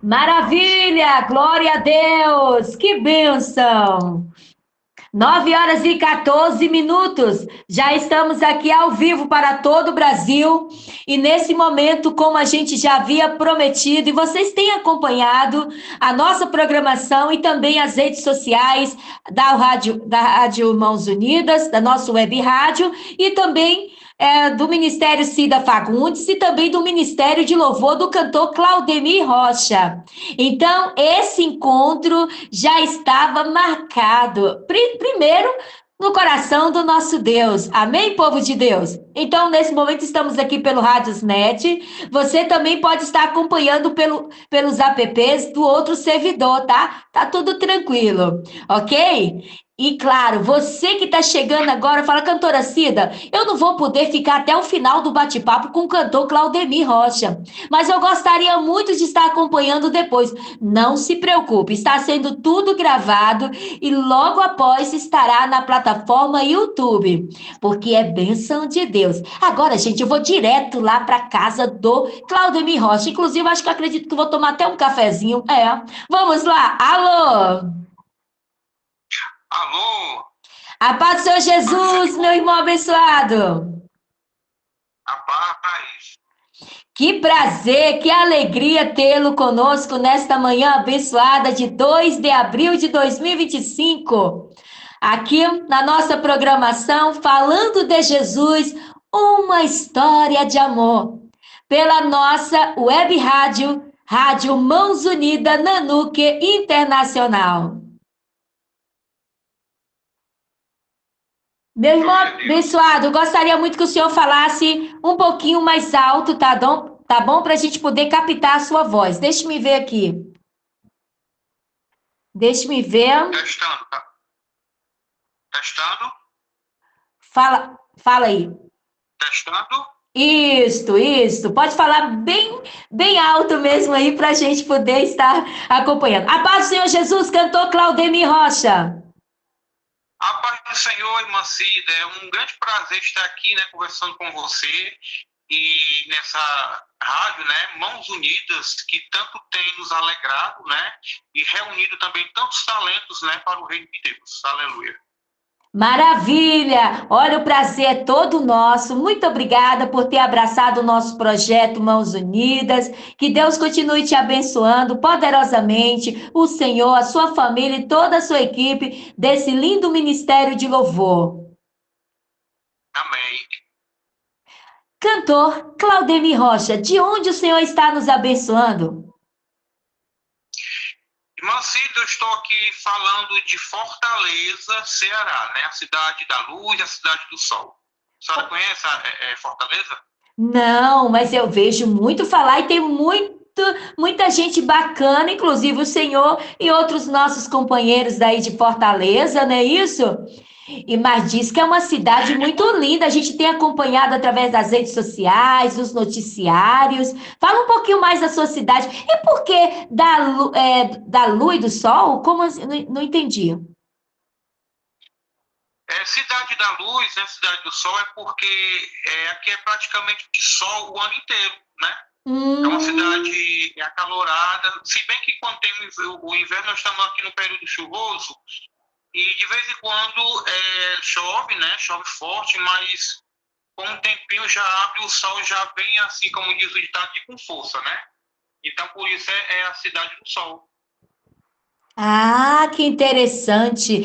Maravilha! Glória a Deus! Que bênção! 9h14. Já estamos aqui ao vivo para todo o Brasil. E nesse momento, como a gente já havia prometido, e vocês têm acompanhado a nossa programação e também as redes sociais da Rádio Mãos Unidas, da nossa web rádio, e também do Ministério Cida Fagundes e também do Ministério de Louvor do cantor Claudemir Rocha. Então, esse encontro já estava marcado. Primeiro, no coração do nosso Deus. Amém, povo de Deus? Então, nesse momento, estamos aqui pelo Radiosnet. Você também pode estar acompanhando pelos apps do outro servidor, tá? Tá tudo tranquilo, ok? E claro, você que está chegando agora, fala, cantora Cida, eu não vou poder ficar até o final do bate-papo com o cantor Claudemir Rocha, mas eu gostaria muito de estar acompanhando depois. Não se preocupe, está sendo tudo gravado e logo após estará na plataforma YouTube, porque é bênção de Deus. Agora, gente, eu vou direto lá para casa do Claudemir Rocha. Inclusive, acho que eu acredito que vou tomar até um cafezinho. Vamos lá. Alô? Alô, A paz do Senhor Jesus, meu irmão abençoado. rapaz, Que prazer, que alegria tê-lo conosco nesta manhã abençoada de 2 de abril de 2025. Aqui na nossa programação, falando de Jesus, uma história de amor. Pela nossa web rádio, Rádio Mãos Unidas Nanuque Internacional. Meu irmão glória a Deus. abençoado, eu gostaria muito que o senhor falasse um pouquinho mais alto, tá bom? Tá bom? Para a gente poder captar a sua voz. Deixe-me ver aqui. Deixe-me ver. Testando, tá? Testando, Fala aí. testando. Isto. Pode falar bem alto mesmo aí para a gente poder estar acompanhando. A paz do Senhor Jesus, cantor Claudemir Rocha. A paz do Senhor, irmã Cida, é um grande prazer estar aqui, né, conversando com você e nessa rádio, né, Mãos Unidas, que tanto tem nos alegrado, né, e reunido também tantos talentos, né, para o reino de Deus. Aleluia. Maravilha! Olha, o prazer é todo nosso. Muito obrigada por ter abraçado o nosso projeto Mãos Unidas. Que Deus continue te abençoando poderosamente, o Senhor, a sua família e toda a sua equipe desse lindo ministério de louvor. Amém. Cantor Claudemir Rocha, de onde o Senhor está nos abençoando? Irmã Cida, eu estou aqui falando de Fortaleza, Ceará, né, a cidade da luz, a cidade do sol. A senhora conhece Fortaleza? Não, mas eu vejo muito falar e tem muita gente bacana, inclusive o senhor e outros nossos companheiros daí de Fortaleza, não é isso? Mas diz que é uma cidade muito linda, a gente tem acompanhado através das redes sociais, dos noticiários. Fala um pouquinho mais da sua cidade. E por que da lua e do sol? Como assim? Não entendi. Cidade da Luz, né, Cidade do Sol, é porque aqui é praticamente de sol o ano inteiro, né? É uma Hum, cidade acalorada, se bem que quando tem o inverno, nós estamos aqui no período chuvoso, e de vez em quando chove, né? Chove forte, mas com um tempinho já abre, o sol já vem assim, como diz o ditado, com força, né? Então, por isso é a Cidade do Sol. que interessante.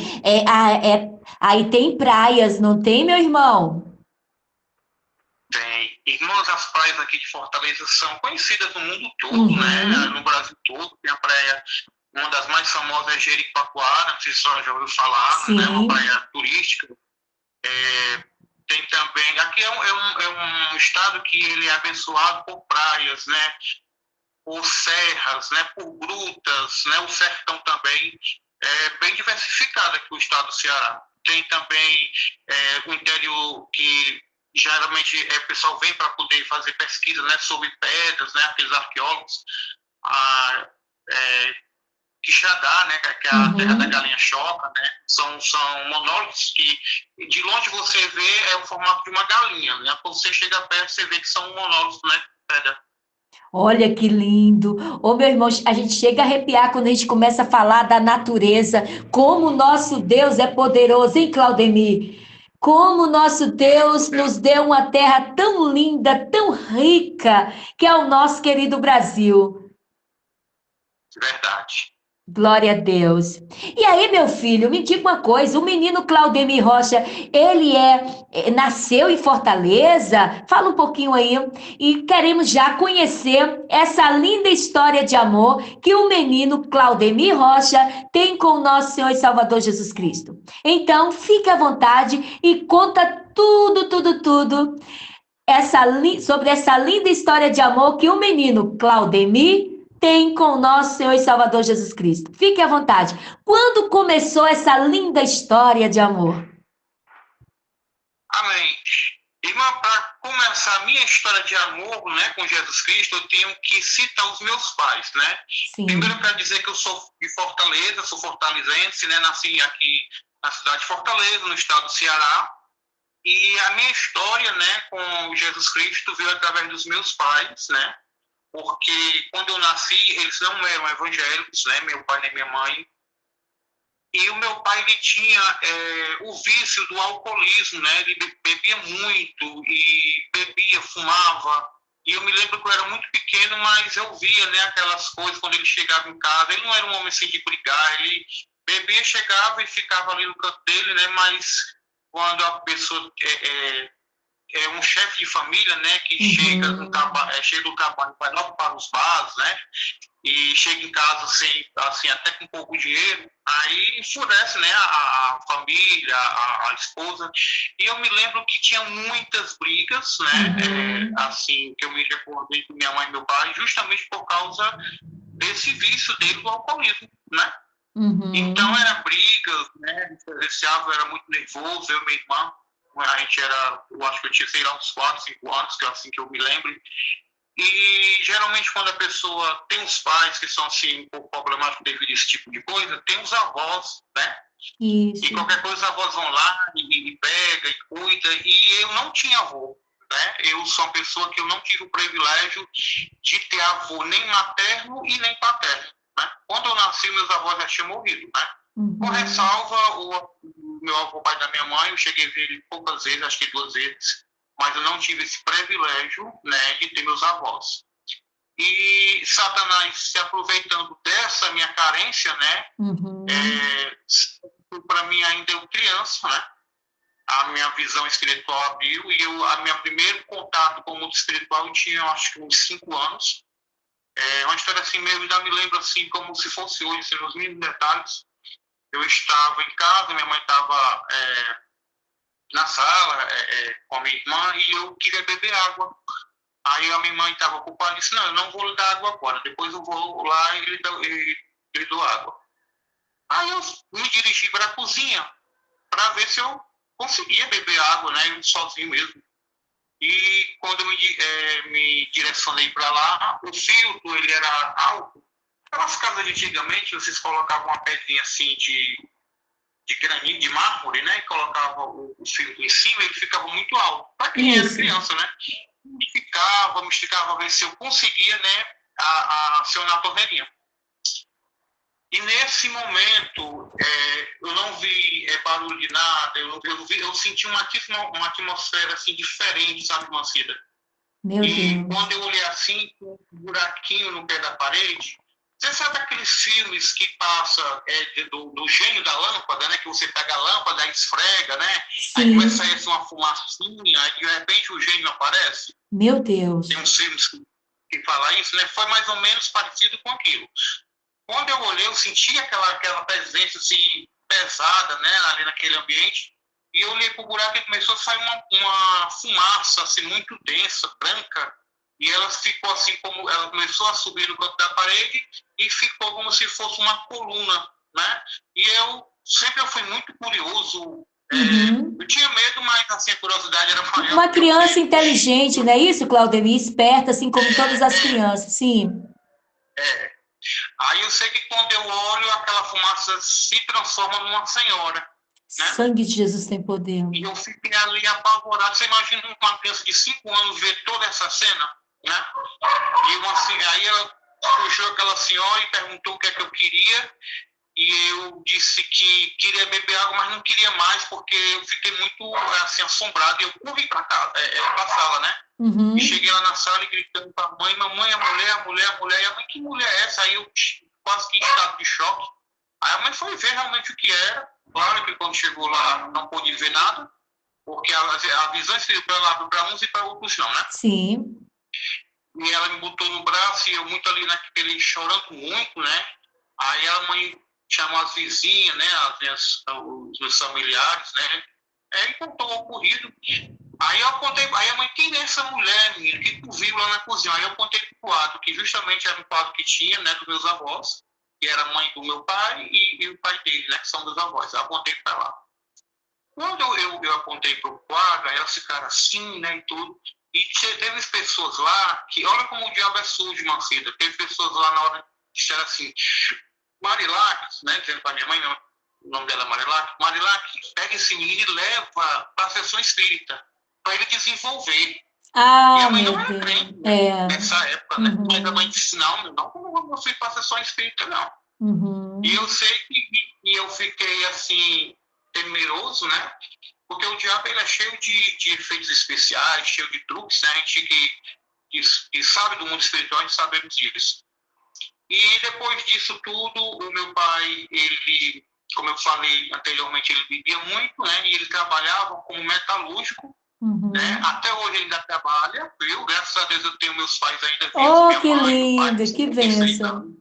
Aí tem praias, não tem, meu irmão? Tem. Irmãos, as praias aqui de Fortaleza são conhecidas no mundo todo, né? Uhum, No Brasil todo. Tem a praia, uma das mais famosas é Jericoacoara, não sei se a senhora já ouviu falar, né? Uma sim. praia turística. Tem também, aqui é um estado que ele é abençoado por praias, né? Por serras, né? Por grutas, né? O sertão também é bem diversificado aqui o estado do Ceará. Tem também o interior que geralmente o pessoal vem para poder fazer pesquisa, né, sobre pedras, né, aqueles arqueólogos, a, é, Quixadá, né, que é a terra da Uhum. galinha choca, né, são monólitos que de longe você vê o formato de uma galinha, né, quando você chega perto você vê que são monólitos, né, de pedra. Olha que lindo. Ô, meu irmão, a gente chega a arrepiar quando a gente começa a falar da natureza, como o nosso Deus é poderoso, hein, Claudemir? Como o nosso Deus nos deu uma terra tão linda, tão rica, que é o nosso querido Brasil. Verdade. Glória a Deus. E aí, meu filho, me diga uma coisa, o menino Claudemir Rocha, ele nasceu em Fortaleza? Fala um pouquinho aí. E queremos já conhecer essa linda história de amor que o menino Claudemir Rocha tem com o nosso Senhor e Salvador Jesus Cristo. Então, fique à vontade e conta tudo, tudo, tudo sobre essa linda história de amor que o menino Claudemir tem com o nosso Senhor e Salvador Jesus Cristo. Fique à vontade. Quando começou essa linda história de amor? Amém. Irmã, para começar a minha história de amor, né, com Jesus Cristo, eu tenho que citar os meus pais, né? Sim. Primeiro eu quero dizer que eu sou de Fortaleza, sou fortalezense, né? Nasci aqui na cidade de Fortaleza, no estado do Ceará. E a minha história, né, com Jesus Cristo veio através dos meus pais, né? Porque quando eu nasci, eles não eram evangélicos, né? Meu pai nem minha mãe. E o meu pai, ele tinha o vício do alcoolismo, né? Ele bebia muito e bebia, fumava. E eu me lembro que eu era muito pequeno, mas eu via, né, aquelas coisas quando ele chegava em casa. Ele não era um homem assim de brigar, ele bebia, chegava e ficava ali no canto dele, né? Mas quando a pessoa é um chefe de família, né, que chega do trabalho, vai logo para os bares, né? E chega em casa sem, assim, até com pouco dinheiro, aí enfurece, né, a família, a esposa. E eu me lembro que tinha muitas brigas, né, assim, que eu me recordei com minha mãe e meu pai, justamente por causa desse vício dele do alcoolismo, né? Então era brigas, né, diferenciava, eu era muito nervoso, eu e minha irmã, a gente era, eu acho que eu tinha, sei lá, uns 4, 5 anos, que é assim que eu me lembro. E geralmente quando a pessoa tem os pais que são assim um pouco problemáticos devido a esse tipo de coisa, tem os avós, né? Isso. E qualquer coisa os avós vão lá e pega e cuida. E eu não tinha avô, né? Eu sou uma pessoa que eu não tive o privilégio de ter avô nem materno e nem paterno, né? Quando eu nasci, meus avós já tinham morrido, né? Com ressalva, o meu avô, pai da minha mãe, eu cheguei a ver ele poucas vezes, acho que 2 vezes, mas eu não tive esse privilégio, né, de ter meus avós. E Satanás, se aproveitando dessa minha carência, né, para mim ainda eu criança, né, a minha visão espiritual abriu e a minha primeiro contato com o mundo espiritual eu tinha, acho que uns 5 anos. Uma história assim mesmo, ainda me lembro assim como se fosse hoje, assim, nos mínimos detalhes. Eu estava em casa, minha mãe estava na sala com a minha irmã e eu queria beber água. Aí a minha mãe estava ocupada e disse, não, eu não vou lhe dar água agora, depois eu vou lá e lhe dou água. Aí eu me dirigi para a cozinha para ver se eu conseguia beber água, né, sozinho mesmo. E quando eu me direcionei para lá, o filtro ele era alto. Aquelas casas de antigamente, vocês colocavam uma pedrinha assim de granito, de mármore, né? E colocava o filtro em cima, ele ficava muito alto. Para quem era criança, né? Me esticava, a ver se eu conseguia, né? Acionar a torneirinha. E nesse momento, eu não vi barulho de nada, eu senti uma atmosfera assim diferente, sabe, Mancida? Meu Deus. Quando eu olhei assim, com um buraquinho no pé da parede, você sabe aqueles filmes que passa do gênio da lâmpada, né? Que você pega a lâmpada, aí esfrega, né? Sim. Aí começa a sair uma fumacinha, aí de repente o gênio aparece. Meu Deus. Tem uns filmes que falam isso, né? Foi mais ou menos parecido com aquilo. Quando eu olhei, eu senti aquela presença assim, pesada, né? Ali naquele ambiente. E eu olhei para o buraco e começou a sair uma fumaça assim, muito densa, branca. E ela ficou assim, como ela começou a subir no canto da parede e ficou como se fosse uma coluna, né? E eu fui muito curioso. Eu tinha medo, mas assim, a curiosidade era maior. Uma criança inteligente, não é isso, Claudemir? Esperta, assim como todas as crianças, sim. Aí eu sei que quando eu olho, aquela fumaça se transforma numa senhora. Né? Sangue de Jesus tem poder. E eu fiquei ali apavorado. Você imagina uma criança de 5 anos ver toda essa cena? né? Aí ela puxou aquela senhora e perguntou o que é que eu queria, e eu disse que queria beber água, mas não queria mais, porque eu fiquei muito assim, assombrado, e eu corri para a sala, né? E cheguei lá na sala e gritando para a mãe: mamãe, a mulher, a mulher, a mulher. E a mãe: que mulher é essa? Aí eu quase que em estado de choque. Aí a mãe foi ver realmente o que era. Claro que quando chegou lá não pôde ver nada, porque a visão se para uns e para outros não, né? Sim. E ela me botou no braço e eu muito ali naquele, chorando muito, né? Aí a mãe chamou as vizinhas, né? Os meus familiares, né? Aí contou o ocorrido. Aí eu contei, aí a mãe: quem é essa mulher, menino, que tu viu lá na cozinha? Aí eu contei pro quadro, que justamente era um quadro que tinha, né, dos meus avós, que era a mãe do meu pai e o pai dele, né, que são meus avós. Eu apontei para lá. Quando eu apontei pro quadro, aí elas ficaram assim, né, e tudo. E teve pessoas lá que, olha como o diabo é sujo, Mancida. Teve pessoas lá na hora que disseram assim: Marilac, né, dizendo para minha mãe, o nome dela é Marilac: Marilac, pega esse menino e leva para a sessão espírita, para ele desenvolver. E a mãe Meu não era Deus. crente, né, nessa época, né? Mas a mãe disse: não, não vou ir para a sessão espírita, não. E eu sei que eu fiquei assim, temeroso, né? Porque o diabo, ele é cheio de efeitos especiais, cheio de truques, né? A gente que sabe do mundo espiritual, a gente sabemos disso. E depois disso tudo, o meu pai, ele, como eu falei anteriormente, ele bebia muito, né? E ele trabalhava como metalúrgico, né? Até hoje ele ainda trabalha, viu? Graças a Deus eu tenho meus pais ainda vivos, Oh, minha que mãe, meu pai, lindo, com que 56 bênção. anos.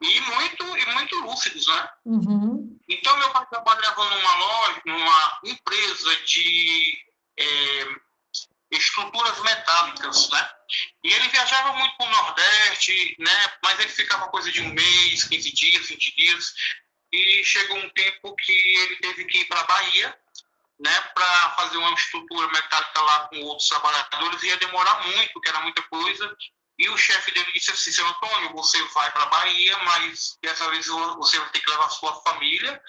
E muito lúcidos, né? Então, meu pai trabalhava numa loja, numa empresa de estruturas metálicas, né? E ele viajava muito para o Nordeste, né? Mas ele ficava coisa de um mês, 15 dias, 20 dias. E chegou um tempo que ele teve que ir para a Bahia, né? Para fazer uma estrutura metálica lá com outros trabalhadores. Ia demorar muito, porque era muita coisa. E o chefe dele disse assim: seu Antônio, você vai para a Bahia, mas dessa vez você vai ter que levar a sua família,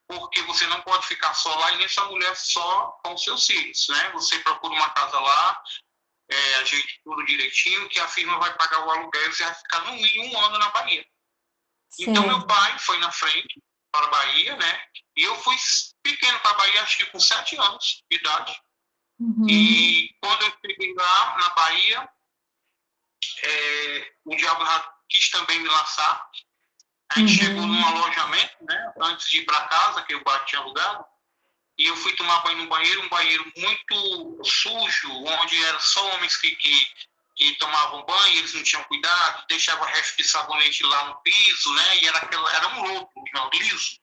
porque você não pode ficar só lá e nem sua mulher só com os seus filhos, né? Você procura uma casa lá, ajeite tudo direitinho, que a firma vai pagar o aluguel e você vai ficar no mínimo 1 ano na Bahia. Então, meu pai foi na frente para a Bahia, né? E eu fui pequeno para a Bahia, acho que com 7 anos de idade. E quando eu cheguei lá na Bahia, o diabo quis também me lançar. A gente chegou num alojamento, né? Antes de ir para casa, que o bar tinha alugado. E eu fui tomar banho no banheiro, um banheiro muito sujo, onde eram só homens que tomavam banho, eles não tinham cuidado, deixavam resto de sabonete lá no piso, né? E era um lodo, liso.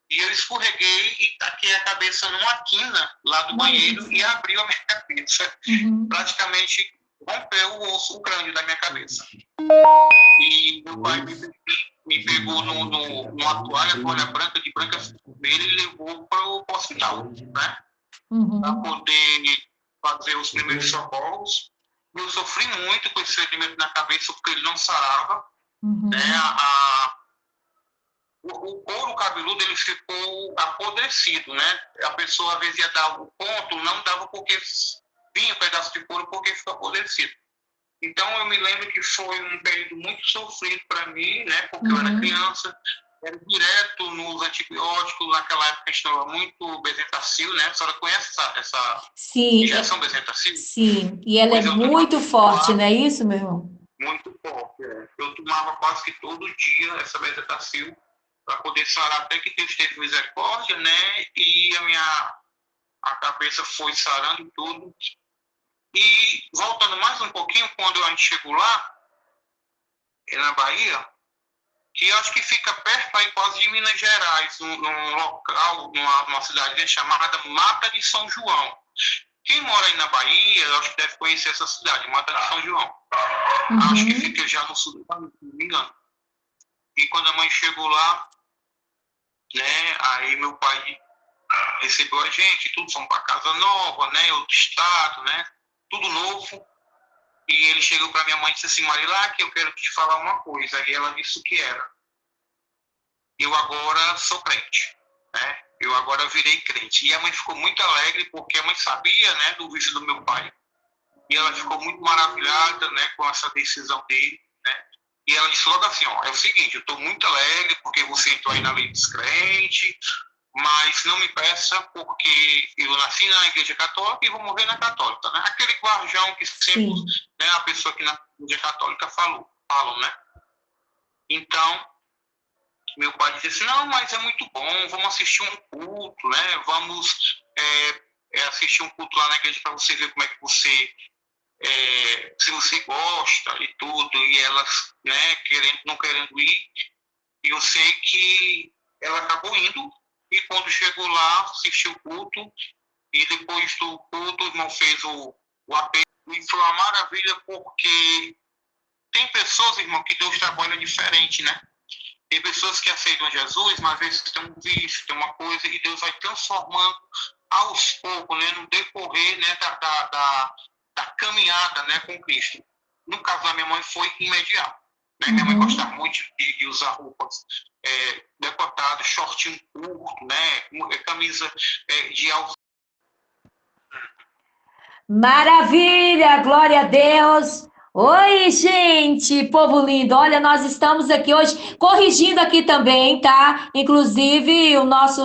E eu escorreguei e taquei a cabeça numa quina lá do banheiro e abriu a minha cabeça. Praticamente rompeu o crânio da minha cabeça. E meu pai me pegou numa toalha branca, de branca vermelha, e levou para o hospital, né? Para poder fazer os primeiros socorros. Eu sofri muito com esse ferimento na cabeça, porque ele não sarava. Né? O couro cabeludo, ele ficou apodrecido, né? A pessoa, às vezes, ia dar o ponto, não dava porque vinha um pedaço de couro, porque ficou apodrecido. Então, eu me lembro que foi um período muito sofrido para mim, né? Porque eu era criança, era direto nos antibióticos. Naquela época a gente tomava muito bezetacil, né? A senhora conhece essa injeção bezetacil? Sim, e ela é muito forte, não é isso, meu irmão? Muito forte, Eu tomava quase que todo dia essa bezetacil para poder sarar, até que Deus teve misericórdia, né? E a cabeça foi sarando e tudo. E voltando mais um pouquinho, quando a gente chegou lá, na Bahia, que eu acho que fica perto aí quase de Minas Gerais, num local, numa cidade chamada Mata de São João. Quem mora aí na Bahia, eu acho que deve conhecer essa cidade, Mata de São João. Acho que fica já no sul do país, se não me engano. E quando a mãe chegou lá, né, aí meu pai recebeu a gente, tudo, fomos para casa nova, né, outro estado, né, tudo novo. E ele chegou para minha mãe e disse assim: Marilac, eu quero te falar uma coisa. E ela disse o que era. Eu agora sou crente, né? Eu agora virei crente. E a mãe ficou muito alegre porque a mãe sabia, né, do vício do meu pai. e ela ficou muito maravilhada, né, com essa decisão dele, né? E ela disse logo assim, ó, é o seguinte, eu estou muito alegre porque você entrou aí na lei descrente, mas não me peça porque eu nasci na igreja católica e vou morrer na católica, né? Aquele guardião que sempre, né, a pessoa que na igreja católica falam, né? Então, meu pai disse assim, não, mas é muito bom, vamos assistir um culto, né? Vamos assistir um culto lá na igreja para você ver como é que você, se você gosta e tudo, e elas, né, não querendo ir. E eu sei que ela acabou indo, e quando chegou lá, assistiu o culto, e depois do culto, o irmão fez o apelo, e foi uma maravilha, porque tem pessoas, irmão, que Deus trabalha diferente, né? Tem pessoas que aceitam Jesus, mas às vezes tem um vício, tem uma coisa, e Deus vai transformando aos poucos, né, no decorrer, né, da caminhada, né, com Cristo. No caso da minha mãe, foi imediato. Né? Minha mãe gostava muito de usar roupas decotadas, shortinho curto, né, camisa de alça. Maravilha, glória a Deus. Oi, gente, povo lindo. Olha, nós estamos aqui hoje corrigindo aqui também, tá? Inclusive, o nosso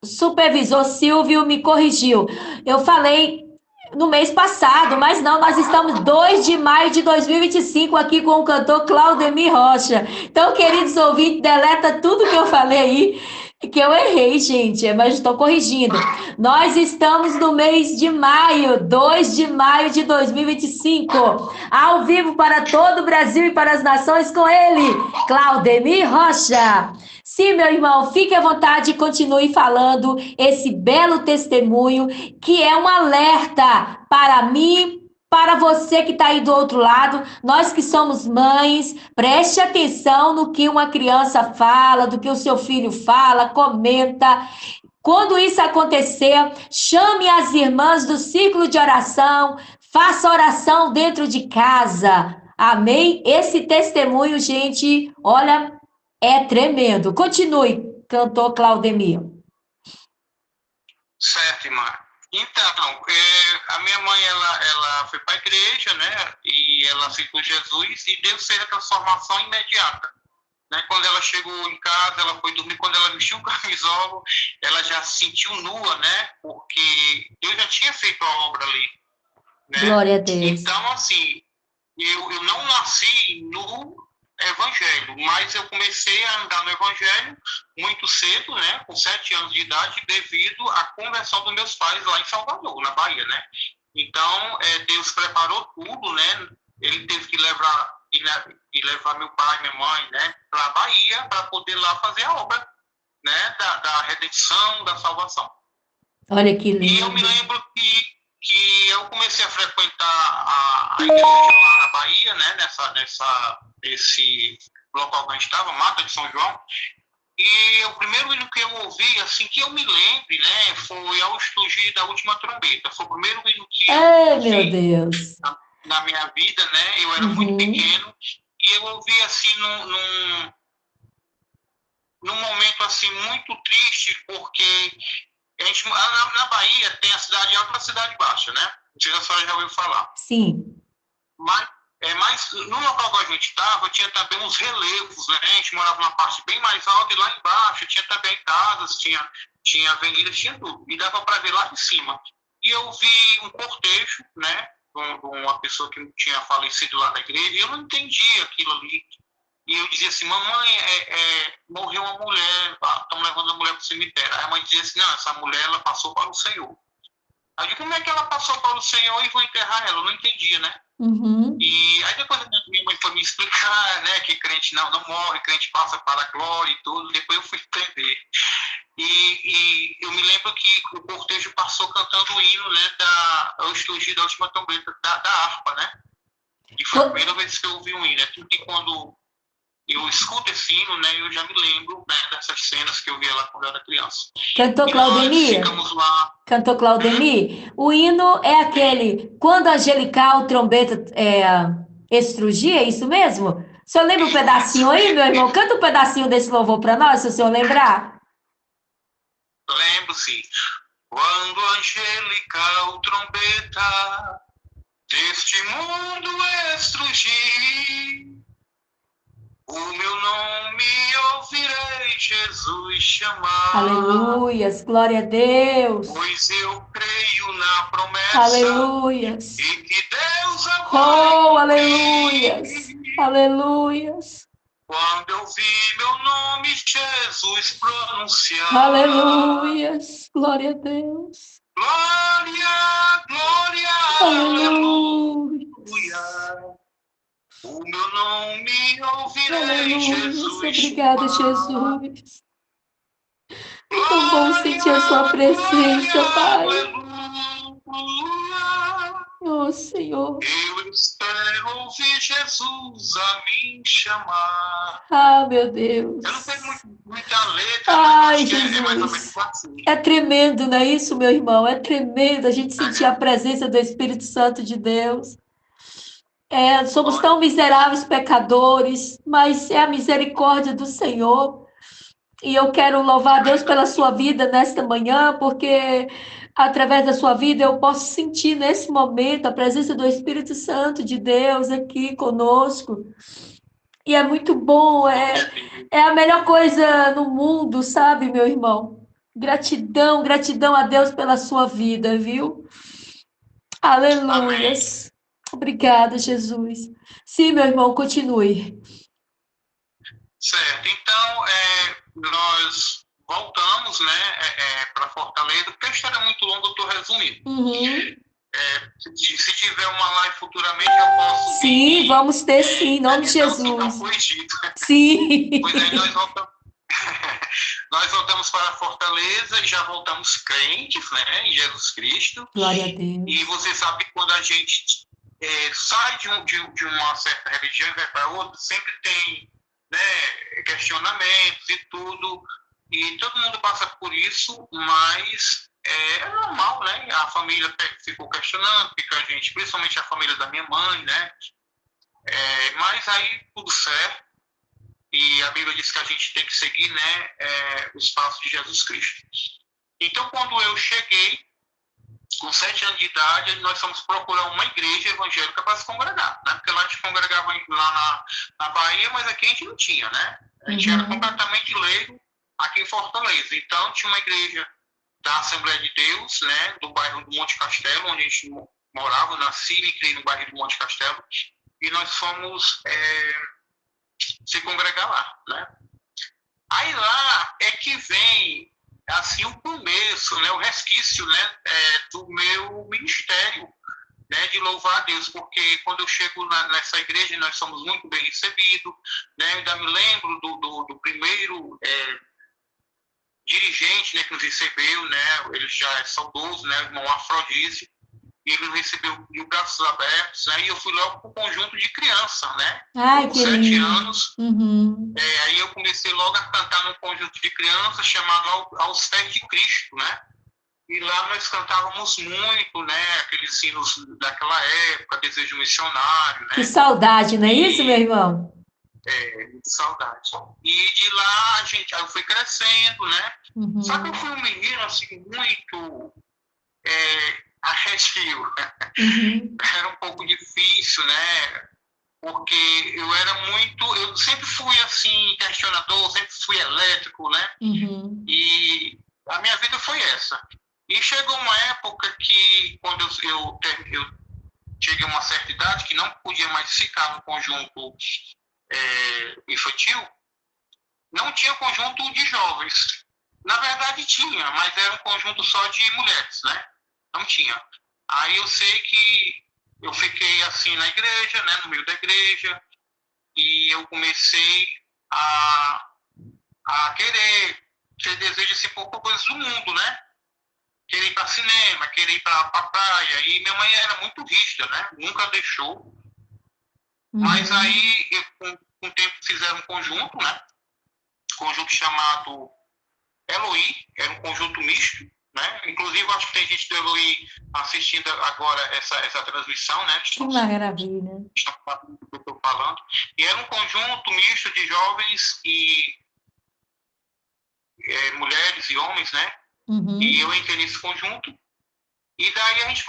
supervisor Silvio me corrigiu. Eu falei no mês passado, mas não, nós estamos 2 de maio de 2025 aqui com o cantor Claudemir Rocha. Então, queridos ouvintes, deleta tudo que eu falei aí, que eu errei, gente, mas estou corrigindo. Nós estamos no mês de maio, 2 de maio de 2025, ao vivo para todo o Brasil e para as nações com ele, Claudemir Rocha. Sim, meu irmão, fique à vontade e continue falando esse belo testemunho, que é um alerta para mim, para você que está aí do outro lado, nós que somos mães, preste atenção no que uma criança fala, do que o seu filho fala, comenta. Quando isso acontecer, chame as irmãs do círculo de oração, faça oração dentro de casa. Amém? Esse testemunho, gente, olha, é tremendo. Continue, cantor Claudemir. Certo, irmã. Então, a minha mãe, ela foi para a igreja, né? E ela aceitou Jesus e Deus fez a transformação imediata. Né? Quando ela chegou em casa, ela foi dormir. Quando ela vestiu o camisolo, ela já se sentiu nua, né? Porque Deus já tinha feito a obra ali. Né? Glória a Deus. Então, assim, eu não nasci no evangelho, mas eu comecei a andar no evangelho muito cedo, né, com 7 anos de idade, devido à conversão dos meus pais lá em Salvador, na Bahia, né. Então, Deus preparou tudo, né, ele teve que levar meu pai e minha mãe, né, para a Bahia, para poder lá fazer a obra, né, da redenção, da salvação. Olha que lindo. E eu me lembro que eu comecei a frequentar a igreja lá na Bahia, né, nesse local que a gente estava, Mata de São João, e o primeiro hino que eu ouvi, assim, que eu me lembre, né, foi Ao Estugir da Última Trombeta. Foi o primeiro hino que eu ouvi, meu Deus, na minha vida, né, eu era muito pequeno, e eu ouvi, assim, num momento, assim, muito triste, porque a gente, na Bahia tem a cidade alta e a cidade baixa, né? Não sei se a senhora já ouviu falar. Sim. Mas no local que a gente estava, tinha também uns relevos, né? A gente morava numa parte bem mais alta e lá embaixo tinha também casas, tinha avenidas, tinha tudo. E dava para ver lá em cima. E eu vi um cortejo, né? De uma pessoa que tinha falecido lá na igreja, e eu não entendia aquilo ali. E eu dizia assim, mamãe, morreu uma mulher, estamos levando a mulher para o cemitério. Aí a mãe dizia assim, não, essa mulher, ela passou para o Senhor. Aí eu digo, como é que ela passou para o Senhor e vou enterrar ela? Eu não entendia, né? E aí depois minha mãe foi me explicar, né, que crente não morre, crente passa para a glória e tudo. Depois eu fui entender. E eu me lembro que o cortejo passou cantando o hino, né, Ao Estugir da Última Trombeta, da harpa, né? E foi a primeira vez que eu ouvi um hino. É tudo que quando eu escuto esse hino, né, eu já me lembro, né, dessas cenas que eu via lá quando eu era criança. Cantor Claudemir? Ficamos lá. Cantor Claudemir? O hino é aquele, quando angelical trombeta estrugia, é isso mesmo? O senhor lembra um pedacinho aí, meu irmão? Canta um pedacinho desse louvor para nós, se o senhor lembrar. Lembro, sim. Quando angelical trombeta Deste mundo estrugi, o meu nome ouvirei Jesus chamar. Aleluias, glória a Deus. Pois eu creio na promessa Aleluias. e que Deus Oh, agora aleluias. Aleluias. quando eu vi meu nome Jesus pronunciar. Aleluias. Glória a Deus. Glória, glória, Aleluia. aleluia. O meu nome ouvirei Aleluias. Jesus Obrigada, chamar. Jesus. É tão bom sentir a sua presença, Pai. Aleluia. Oh, Senhor. Eu espero ouvir Jesus a me chamar. Ah, meu Deus. Eu não tenho muita letra, mas Ai, acho que é mais ou menos Jesus. assim. É tremendo, não é isso, meu irmão? É tremendo a gente sentir a presença do Espírito Santo de Deus. Somos tão miseráveis pecadores, mas é a misericórdia do Senhor. E eu quero louvar a Deus pela sua vida nesta manhã, porque através da sua vida eu posso sentir nesse momento a presença do Espírito Santo de Deus aqui conosco. E é muito bom, é a melhor coisa no mundo, sabe, meu irmão? Gratidão, gratidão a Deus pela sua vida, viu? Amém. Aleluias. Obrigada, Jesus. Sim, meu irmão, continue. Certo. Então, nós voltamos, né, para Fortaleza, porque a história é muito longa, eu estou resumindo. Uhum. Se tiver uma live futuramente, eu posso. Sim, vamos ter sim, em nome de então, que não Jesus. foi dito. Sim. Pois aí nós voltamos para Fortaleza e já voltamos crentes, né, em Jesus Cristo. Glória a Deus. E você sabe que quando a gente sai de uma certa religião e vai para outra, sempre tem, né, questionamentos e tudo. E todo mundo passa por isso, mas é normal, né? A família ficou questionando, fica a gente, principalmente a família da minha mãe, né? Mas aí tudo certo. E a Bíblia diz que a gente tem que seguir, né, os passos de Jesus Cristo. Então, quando eu cheguei, com 7 anos de idade, nós fomos procurar uma igreja evangélica para se congregar, né? Porque lá a gente congregava lá na Bahia, mas aqui a gente não tinha, né? A gente era completamente leigo aqui em Fortaleza. Então, tinha uma igreja da Assembleia de Deus, né, do bairro do Monte Castelo, onde a gente morava, nasci e criei no bairro do Monte Castelo, e nós fomos se congregar lá, né? Aí lá é que vem assim o começo, né, o resquício, né, do meu ministério, né, de louvar a Deus, porque quando eu chego nessa igreja nós somos muito bem recebidos, né, eu ainda me lembro do primeiro dirigente, né, que nos recebeu, né, ele já é saudoso, né, o irmão Afrodísio, e ele nos recebeu de braços abertos, né, e eu fui logo para o conjunto de criança, né, Ai, com que 7 lindo. anos. Aí eu comecei logo a cantar num conjunto de crianças chamado Aos Pés de Cristo, né? E lá nós cantávamos muito, né? Aqueles hinos daquela época, Desejo Missionário, né? Que saudade, não é isso, meu irmão? Muita saudade. E de lá aí eu fui crescendo, né? Só que eu fui um menino, assim, muito arredio. Era um pouco difícil, né? Porque eu sempre fui assim, questionador, sempre fui elétrico, né? E a minha vida foi essa. E chegou uma época que, quando eu cheguei a uma certa idade, que não podia mais ficar no conjunto infantil, não tinha conjunto de jovens. Na verdade tinha, mas era um conjunto só de mulheres, né? Não tinha. Aí eu sei que eu fiquei assim na igreja, né, no meio da igreja, e eu comecei a querer ter desejo assim, por coisas do mundo, né? Querer ir para cinema, querer ir para praia. E minha mãe era muito rígida, né? Nunca deixou. Mas aí, com o tempo, fizeram um conjunto, né? Conjunto chamado Eloí, era um conjunto misto, né? Inclusive, acho que tem gente do Eloí assistindo agora essa transmissão, né? Que maravilha. Estão falando do que eu estou falando. E era um conjunto misto de jovens e mulheres e homens, né? E eu entrei nesse conjunto E daí a gente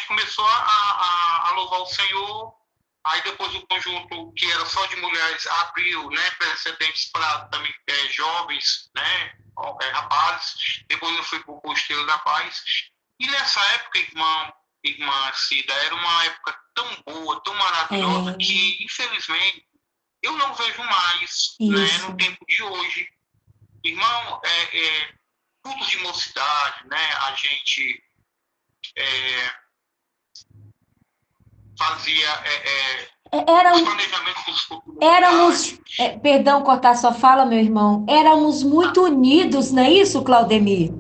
começou a louvar o Senhor. Aí depois o conjunto, que era só de mulheres, abriu, né, precedentes para também jovens, né, rapazes. Depois eu fui para o Estrela da Paz. E nessa época, irmã Cida, era uma época tão boa, tão maravilhosa, que infelizmente eu não vejo mais, né, no tempo de hoje. Irmão, cultos de mocidade, né, a gente fazia os planejamentos dos cultos de Éramos, perdão cortar sua fala, meu irmão, éramos muito unidos, não é isso, Claudemir?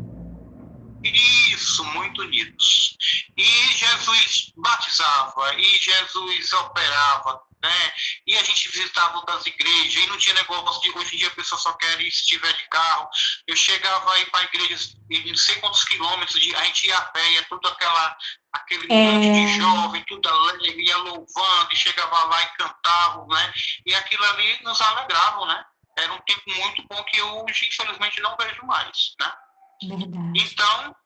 Isso, muito unidos. E Jesus batizava, e Jesus operava, né? E a gente visitava outras igrejas, e não tinha negócio de hoje em dia a pessoa só quer ir se estiver de carro. Eu chegava aí para igrejas, não sei quantos quilômetros, a gente ia a pé, ia tudo aquele monte de jovem, tudo alegre, ia louvando, e chegava lá e cantava, né? E aquilo ali nos alegrava, né? Era um tempo muito bom que eu hoje, infelizmente, não vejo mais, né? Verdade. Então,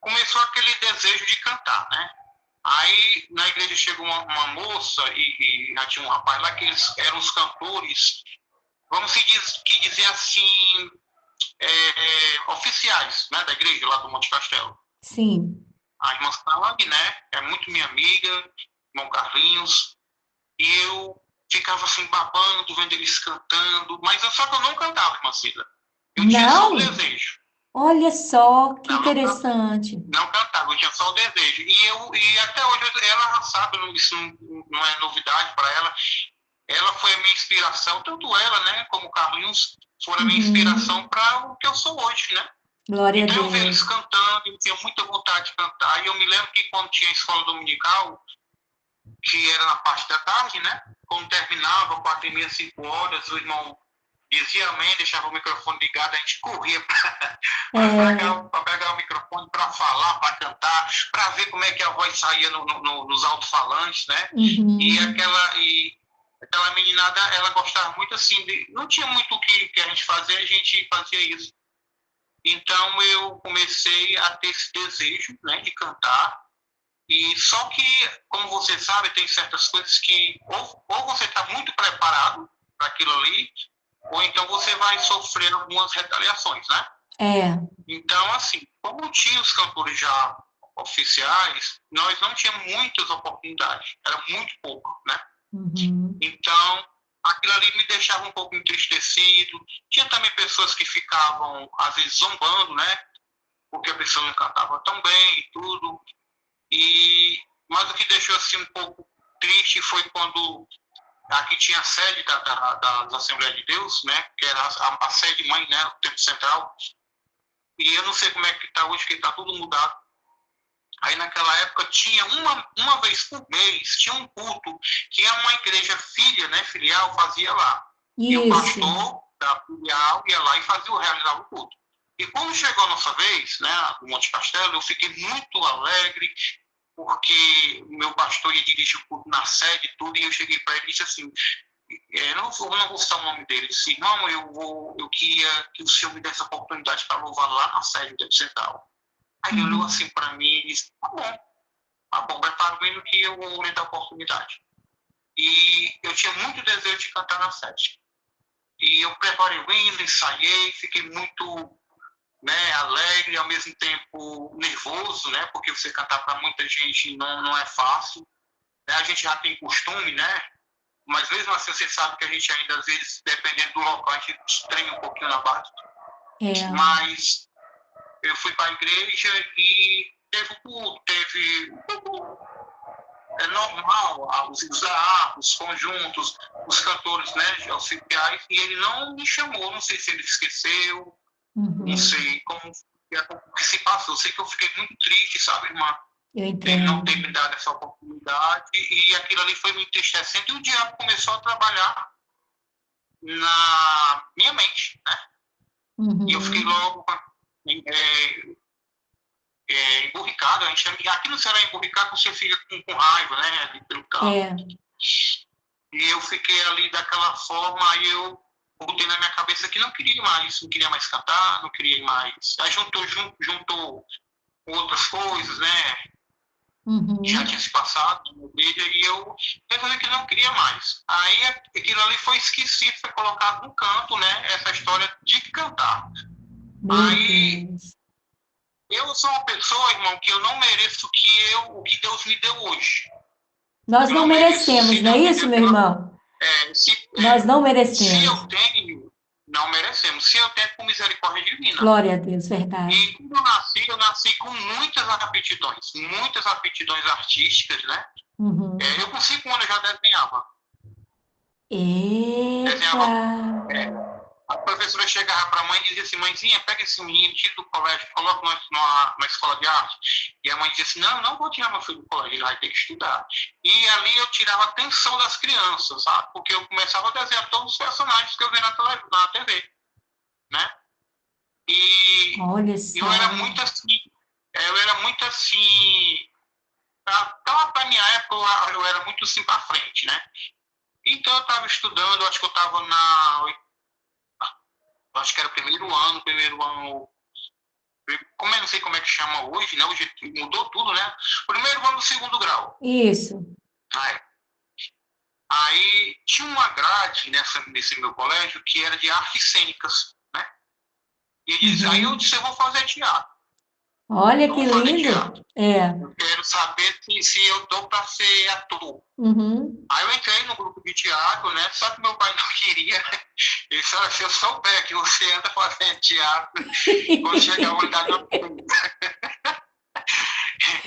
começou aquele desejo de cantar, né? Aí, na igreja chegou uma moça e já tinha um rapaz lá que eles eram os cantores, vamos dizer assim, oficiais, né, da igreja lá do Monte Castelo. Sim. A irmã Salang, né, é muito minha amiga, irmão Carlinhos, e eu ficava assim babando, vendo eles cantando, mas só que eu não cantava, irmã Cida. Eu tinha só o desejo. Olha só, que interessante. Não cantava, eu tinha só o desejo. E até hoje ela sabe, isso não é novidade para ela. Ela foi a minha inspiração, tanto ela, né, como o Carlinhos, foram a minha inspiração para o que eu sou hoje, né? Glória então a Deus. Eu vi eles cantando, eu tinha muita vontade de cantar. E eu me lembro que quando tinha a escola dominical, que era na parte da tarde, né? Quando terminava, 4h30, 5 horas, o irmão dizia amém, deixava o microfone ligado, a gente corria para pegar o microfone, para falar, para cantar, para ver como é que a voz saía nos alto-falantes, né? E aquela meninada, ela gostava muito assim, não tinha muito o que a gente fazia, a gente fazia isso. Então eu comecei a ter esse desejo, né, de cantar. E só que, como você sabe, tem certas coisas que ou você está muito preparado para aquilo ali, ou então você vai sofrer algumas retaliações, né? Então, assim, como tinha os cantores já oficiais, nós não tínhamos muitas oportunidades, era muito pouco, né? Então, aquilo ali me deixava um pouco entristecido. Tinha também pessoas que ficavam, às vezes, zombando, né? Porque a pessoa não cantava tão bem e tudo. Mas o que deixou assim um pouco triste foi quando aqui tinha a sede das Assembleias de Deus, né, que era a sede mãe, né, o Templo Central, e eu não sei como é que está hoje, que está tudo mudado. Aí naquela época tinha uma vez por mês, tinha um culto que uma igreja filial fazia lá. Isso. E o pastor da filial ia lá e realizava o culto. E quando chegou a nossa vez, né, do Monte Castelo, eu fiquei muito alegre, porque o meu pastor ia dirigir o culto na sede e tudo, e eu cheguei para ele e disse assim, não vou citar o nome dele, disse, irmão, eu queria que o senhor me desse a oportunidade para louvar lá na sede do Templo Central. Aí ele olhou assim para mim e disse, tá bom, prepara o hino que eu vou lhe dar a oportunidade. E eu tinha muito desejo de cantar na sede. E eu preparei o hino, ensaiei, fiquei muito, né, alegre, ao mesmo tempo nervoso, né, porque você cantar para muita gente não é fácil. A gente já tem costume, né, mas mesmo assim você sabe que a gente ainda, às vezes, dependendo do local, a gente treme um pouquinho na base. Mas eu fui para a igreja e teve normal, os harpos, os conjuntos, os cantores, né, oficiais, e ele não me chamou, não sei se ele esqueceu, não sei como que se passou. Eu sei que eu fiquei muito triste, sabe, irmã? Ele não ter me dado essa oportunidade, e aquilo ali foi me entristecendo, e o diabo começou a trabalhar na minha mente, né? E eu fiquei logo emburricado. Aqui no Ceará, emburricado, você fica com raiva, né? Pelo campo. E eu fiquei ali daquela forma, aí eu botei na minha cabeça que não queria mais cantar, não queria mais. Aí juntou outras coisas, né? Já Uhum. tinha se passado na igreja e eu resolvi que não queria mais. Aí aquilo ali foi esquecido, foi colocado no canto, né? Essa história de cantar. Meu Aí Deus. eu sou uma pessoa, irmão, que eu não mereço o que Deus me deu hoje. Nós Eu não não mereço. merecemos, Se não é Deus me isso, deu meu irmão? é, se, Nós é, não se eu merecemos. tenho, não merecemos. Se eu tenho com misericórdia divina. Glória a Deus, verdade. E quando eu nasci com muitas aptidões artísticas, né? Uhum. Eu com 5 anos já desenhava. Eita! Desenhava. é, a professora chegava para a mãe e dizia assim: mãezinha, pega esse menino, tira do colégio, coloca na escola de arte. E a mãe dizia assim: não, não vou tirar meu filho do colégio, ele vai ter que estudar. E ali eu tirava a atenção das crianças, sabe? Porque eu começava a desenhar todos os personagens que eu vi na TV, né? E Olha eu era só. muito assim, eu era muito assim, para minha época eu era muito assim para frente, né? Então eu estava estudando, acho que eu estava acho que era primeiro ano, como eu não sei como é que chama hoje, né? Hoje mudou tudo, né? Primeiro ano do segundo grau. Isso. Ah, é. Aí tinha uma grade nesse meu colégio que era de artes cênicas, né? Aí eu Uhum. disse, eu vou fazer teatro. Olha Eu que vou fazer lindo. teatro. É. Eu quero saber se eu dou para ser ator. Uhum. Aí eu entrei no grupo de teatro, né? Só que meu pai não queria. Ele falou: se eu souber que você anda fazendo teatro, quando chegar o idade não.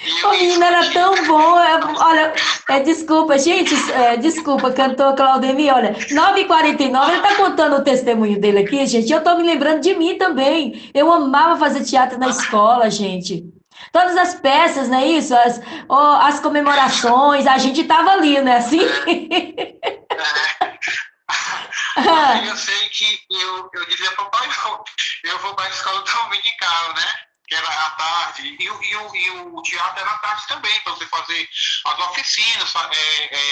E eu O ia menino era escondido. tão bom. Olha, desculpa, gente, desculpa, cantor Claudemir, olha, 9h49, ele está contando o testemunho dele aqui, gente. Eu estou me lembrando de mim também. Eu amava fazer teatro na escola, gente. Todas as peças, não é isso? As comemorações, a gente estava ali, né? Assim. É, é. Aí eu sei que eu dizia para o pai: eu vou para a escola dominical, né? Que era à tarde. E o teatro era à tarde também, para você fazer as oficinas,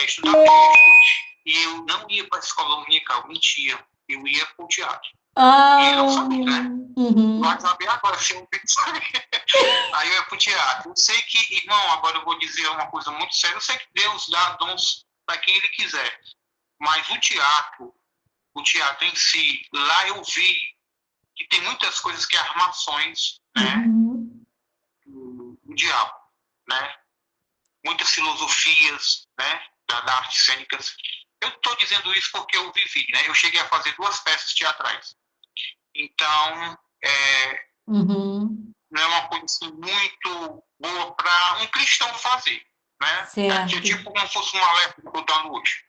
estudar texto. E eu não ia para a escola dominical, mentia. Eu ia para o teatro. E ele não Ah, sabia, né? Vai uhum, saber agora se eu pensar. Aí eu ia pro teatro. Eu sei que, irmão, agora eu vou dizer uma coisa muito séria. Eu sei que Deus dá dons para quem Ele quiser. Mas o teatro em si, lá eu vi que tem muitas coisas que é armações, né, uhum. do diabo, né? Muitas filosofias, né, da artes cênicas. Eu estou dizendo isso porque eu vivi, né? Eu cheguei a fazer 2 peças teatrais. Então, Uhum, não é uma coisa assim, muito boa para um cristão fazer, né? É certo. tipo como se fosse uma leva que eu estou dando hoje.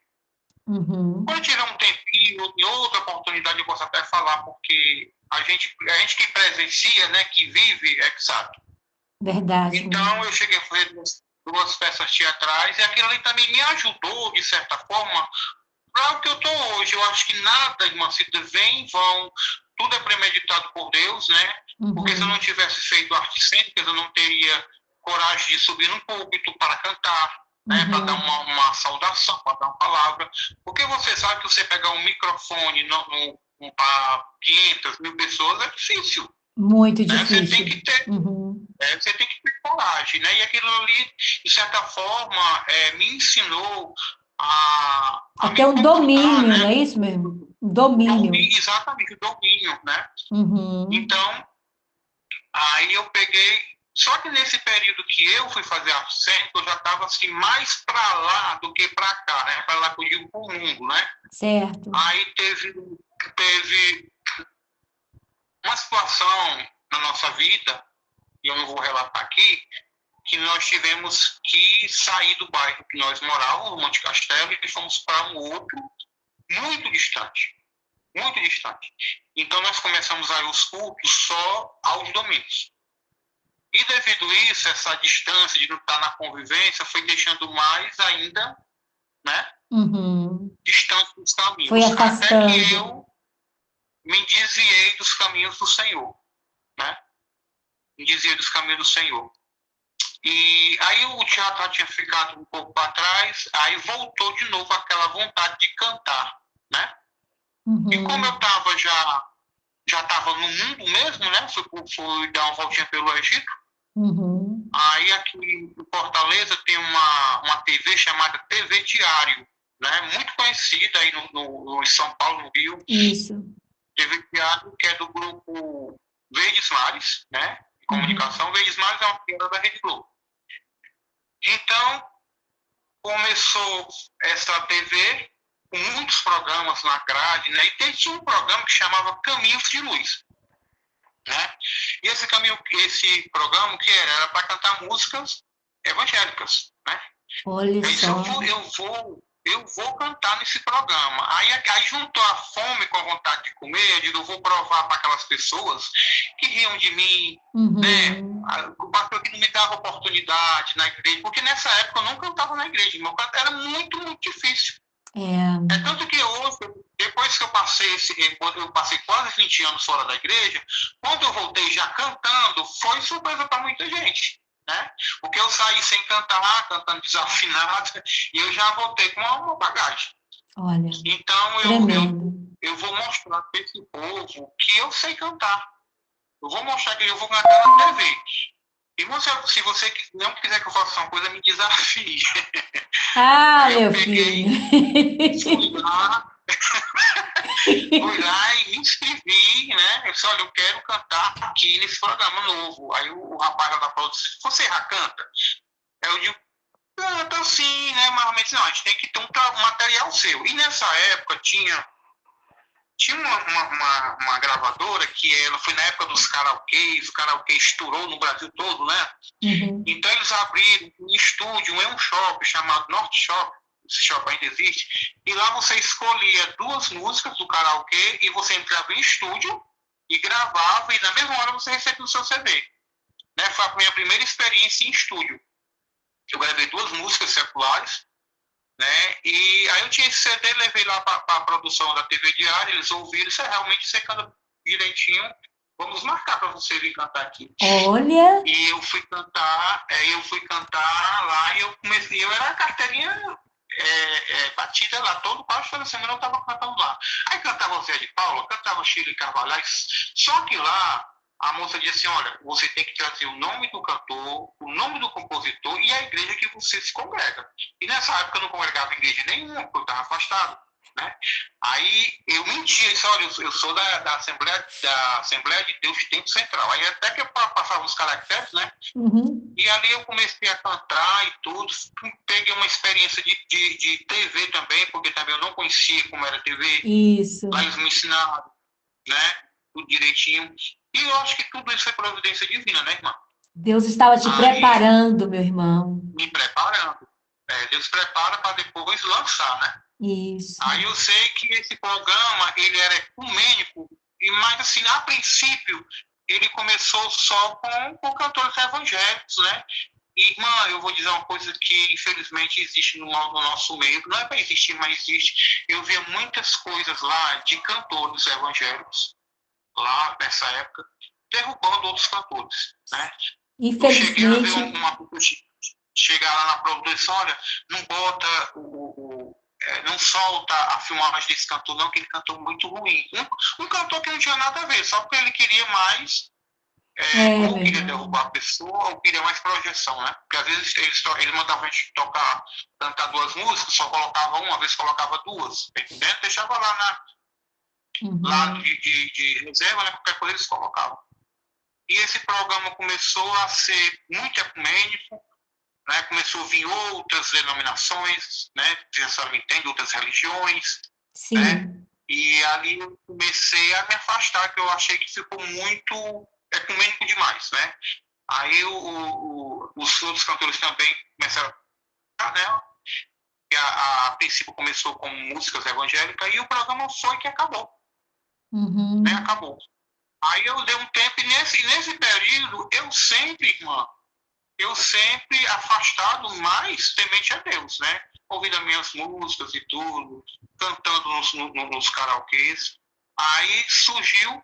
Uhum, Quando tiver um tempinho, em outra oportunidade, eu posso até falar, porque a gente que presencia, né, que vive, é que sabe. verdade. Então, eu cheguei a fazer duas peças teatrais e aquilo ali também me ajudou, de certa forma, para o que eu estou hoje. Eu acho que nada, irmã Cida, vem em vão, tudo é premeditado por Deus, né? Porque se eu não Uhum, tivesse feito artes cênicas, eu não teria coragem de subir no púlpito para cantar, né? Para dar uhum. uma saudação, para dar uma palavra. Porque você sabe que você pegar um microfone para 500 mil pessoas é difícil, Muito né? Você tem difícil. que ter Uhum. você tem que ter coragem, né? E aquilo ali, de certa forma, me ensinou a Até me um comportar, domínio, não né? é isso mesmo? Um domínio. Exatamente, o domínio, né? Uhum. Então, aí eu peguei. Só que nesse período que eu fui fazer a cênica, eu já estava assim, mais para lá do que para cá, né? Para lá que eu digo para o mundo, né? Certo. Aí teve uma situação na nossa vida, e eu não vou relatar aqui, que nós tivemos que sair do bairro que nós morávamos, no Monte Castelo, e fomos para um outro muito distante, muito distante. Então nós começamos aí os cultos só aos domingos. E devido a isso, essa distância de não estar na convivência foi deixando mais ainda, né, Uhum. distante dos Foi caminhos, até que afastando. eu me desviei dos caminhos do Senhor, né? Me desviei dos caminhos do Senhor. E aí o teatro tinha ficado um pouco para trás, aí voltou de novo aquela vontade de cantar, né? E como eu Uhum. estava já estava no mundo mesmo, né? Fui dar uma voltinha pelo Egito, Aí aqui em Fortaleza tem uma TV chamada TV Diário, né? Muito conhecida aí no São Paulo, no Rio. Isso. TV Diário, que é do grupo Verdes Mares, né? De comunicação. Verdes Mares é uma filial da Rede Globo. Então, começou essa TV com muitos programas na grade, né? E tinha um programa que chamava Caminhos de Luz, né? E esse programa, o que era para cantar músicas evangélicas, né? Olha Eu disse, só. eu vou cantar nesse programa. Aí juntou a fome com a vontade de comer, eu digo, eu vou provar para aquelas pessoas que riam de mim, né? O pastor que não me dava oportunidade na igreja, porque nessa época eu não cantava na igreja, meu canto era muito, muito difícil. É tanto que hoje, depois que eu passei quase 20 anos fora da igreja, quando eu voltei já cantando, foi surpresa para muita gente, né? Porque eu saí sem cantar, cantando desafinado, e eu já voltei com uma bagagem. Olha, então eu vou mostrar para esse povo que eu sei cantar. Eu vou mostrar que eu vou cantar na TV. E se você não quiser que eu faça uma coisa, me desafie. Ah, eu meu peguei, filho. fui lá e me inscrevi, né? Eu disse, olha, eu quero cantar aqui nesse programa novo. Aí o rapaz lá da produção disse, você já canta? Aí eu digo, canta sim, né? Mas não, a gente tem que ter um material seu. E nessa época tinha uma gravadora que ela foi na época dos karaokês, o karaokê estourou no Brasil todo, né? Então eles abriram um estúdio, um shop chamado Norte Shop, esse shopping ainda existe, e lá você escolhia 2 músicas do karaokê e você entrava em estúdio e gravava e na mesma hora você recebia o seu CD. Né? Foi a minha primeira experiência em estúdio. Eu gravei 2 músicas seculares, né? E aí eu tinha esse CD, levei lá para a produção da TV Diária, eles ouviram, isso é realmente você canta direitinho, vamos marcar para você vir cantar aqui. Olha! E eu fui cantar lá e eu era a carteirinha batida lá, quase toda semana eu estava cantando lá. Aí cantava Zé de Paula, cantava Chile Carvalhais, só que lá a moça disse assim, olha, você tem que trazer o nome do cantor, o nome do compositor e a igreja que você se congrega. E nessa época eu não congregava em igreja nenhuma, porque eu estava afastado. Né? Aí eu mentia, disse, olha, eu sou da Assembleia de Deus Tempo Central. Aí até que eu passava os caracteres, né? E ali eu comecei a cantar e tudo. Peguei uma experiência de TV também, porque também eu não conhecia como era TV. Isso. Lá eles me ensinaram, né? Tudo direitinho. E eu acho que tudo isso foi providência divina, né, irmã? Deus estava te preparando, meu irmão. Me preparando. Deus prepara para depois lançar, né? Isso. Aí eu sei que esse programa, ele era ecumênico, mas assim, a princípio, ele começou só com cantores evangélicos, né? E, irmã, eu vou dizer uma coisa que infelizmente existe no nosso meio, não é para existir, mas existe. Eu via muitas coisas lá de cantores evangélicos, lá nessa época, derrubando outros cantores, né? Infelizmente. Eu cheguei a ver chegar lá na produção, olha, não bota não solta a filmagem desse cantor, não, que ele cantou muito ruim. Um cantor que não tinha nada a ver, só porque ele queria mais, ou queria derrubar a pessoa, ou queria mais projeção, né? Porque às vezes ele mandava a gente cantar 2 músicas, só colocava uma vez, colocava 2, tá entendendo? Deixava lá lá de reserva, né? Qualquer coisa eles colocavam. E esse programa começou a ser muito ecumênico, né, começou a vir outras denominações, né, entende, outras religiões, sim, né, e ali eu comecei a me afastar, que eu achei que ficou muito ecumênico demais, né. Aí os outros cantores também começaram a, né, que a princípio começou com músicas evangélicas e o programa foi que acabou, né, acabou. Aí eu dei um tempo e nesse período eu sempre afastado, mais temente a Deus, né? Ouvindo as minhas músicas e tudo, cantando nos karaokês. Aí surgiu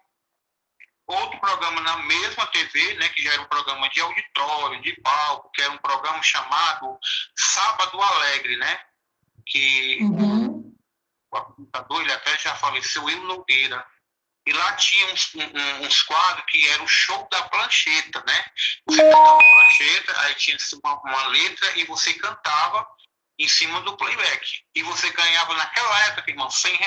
outro programa na mesma TV, né? Que já era um programa de auditório, de palco, que era um programa chamado Sábado Alegre, né? Que o apresentador, ele até já faleceu, Will Nogueira. E lá tinha uns quadros que era o show da prancheta, né? Você pegava a prancheta, aí tinha uma letra e você cantava em cima do playback. E você ganhava naquela época, irmão, R$ 100.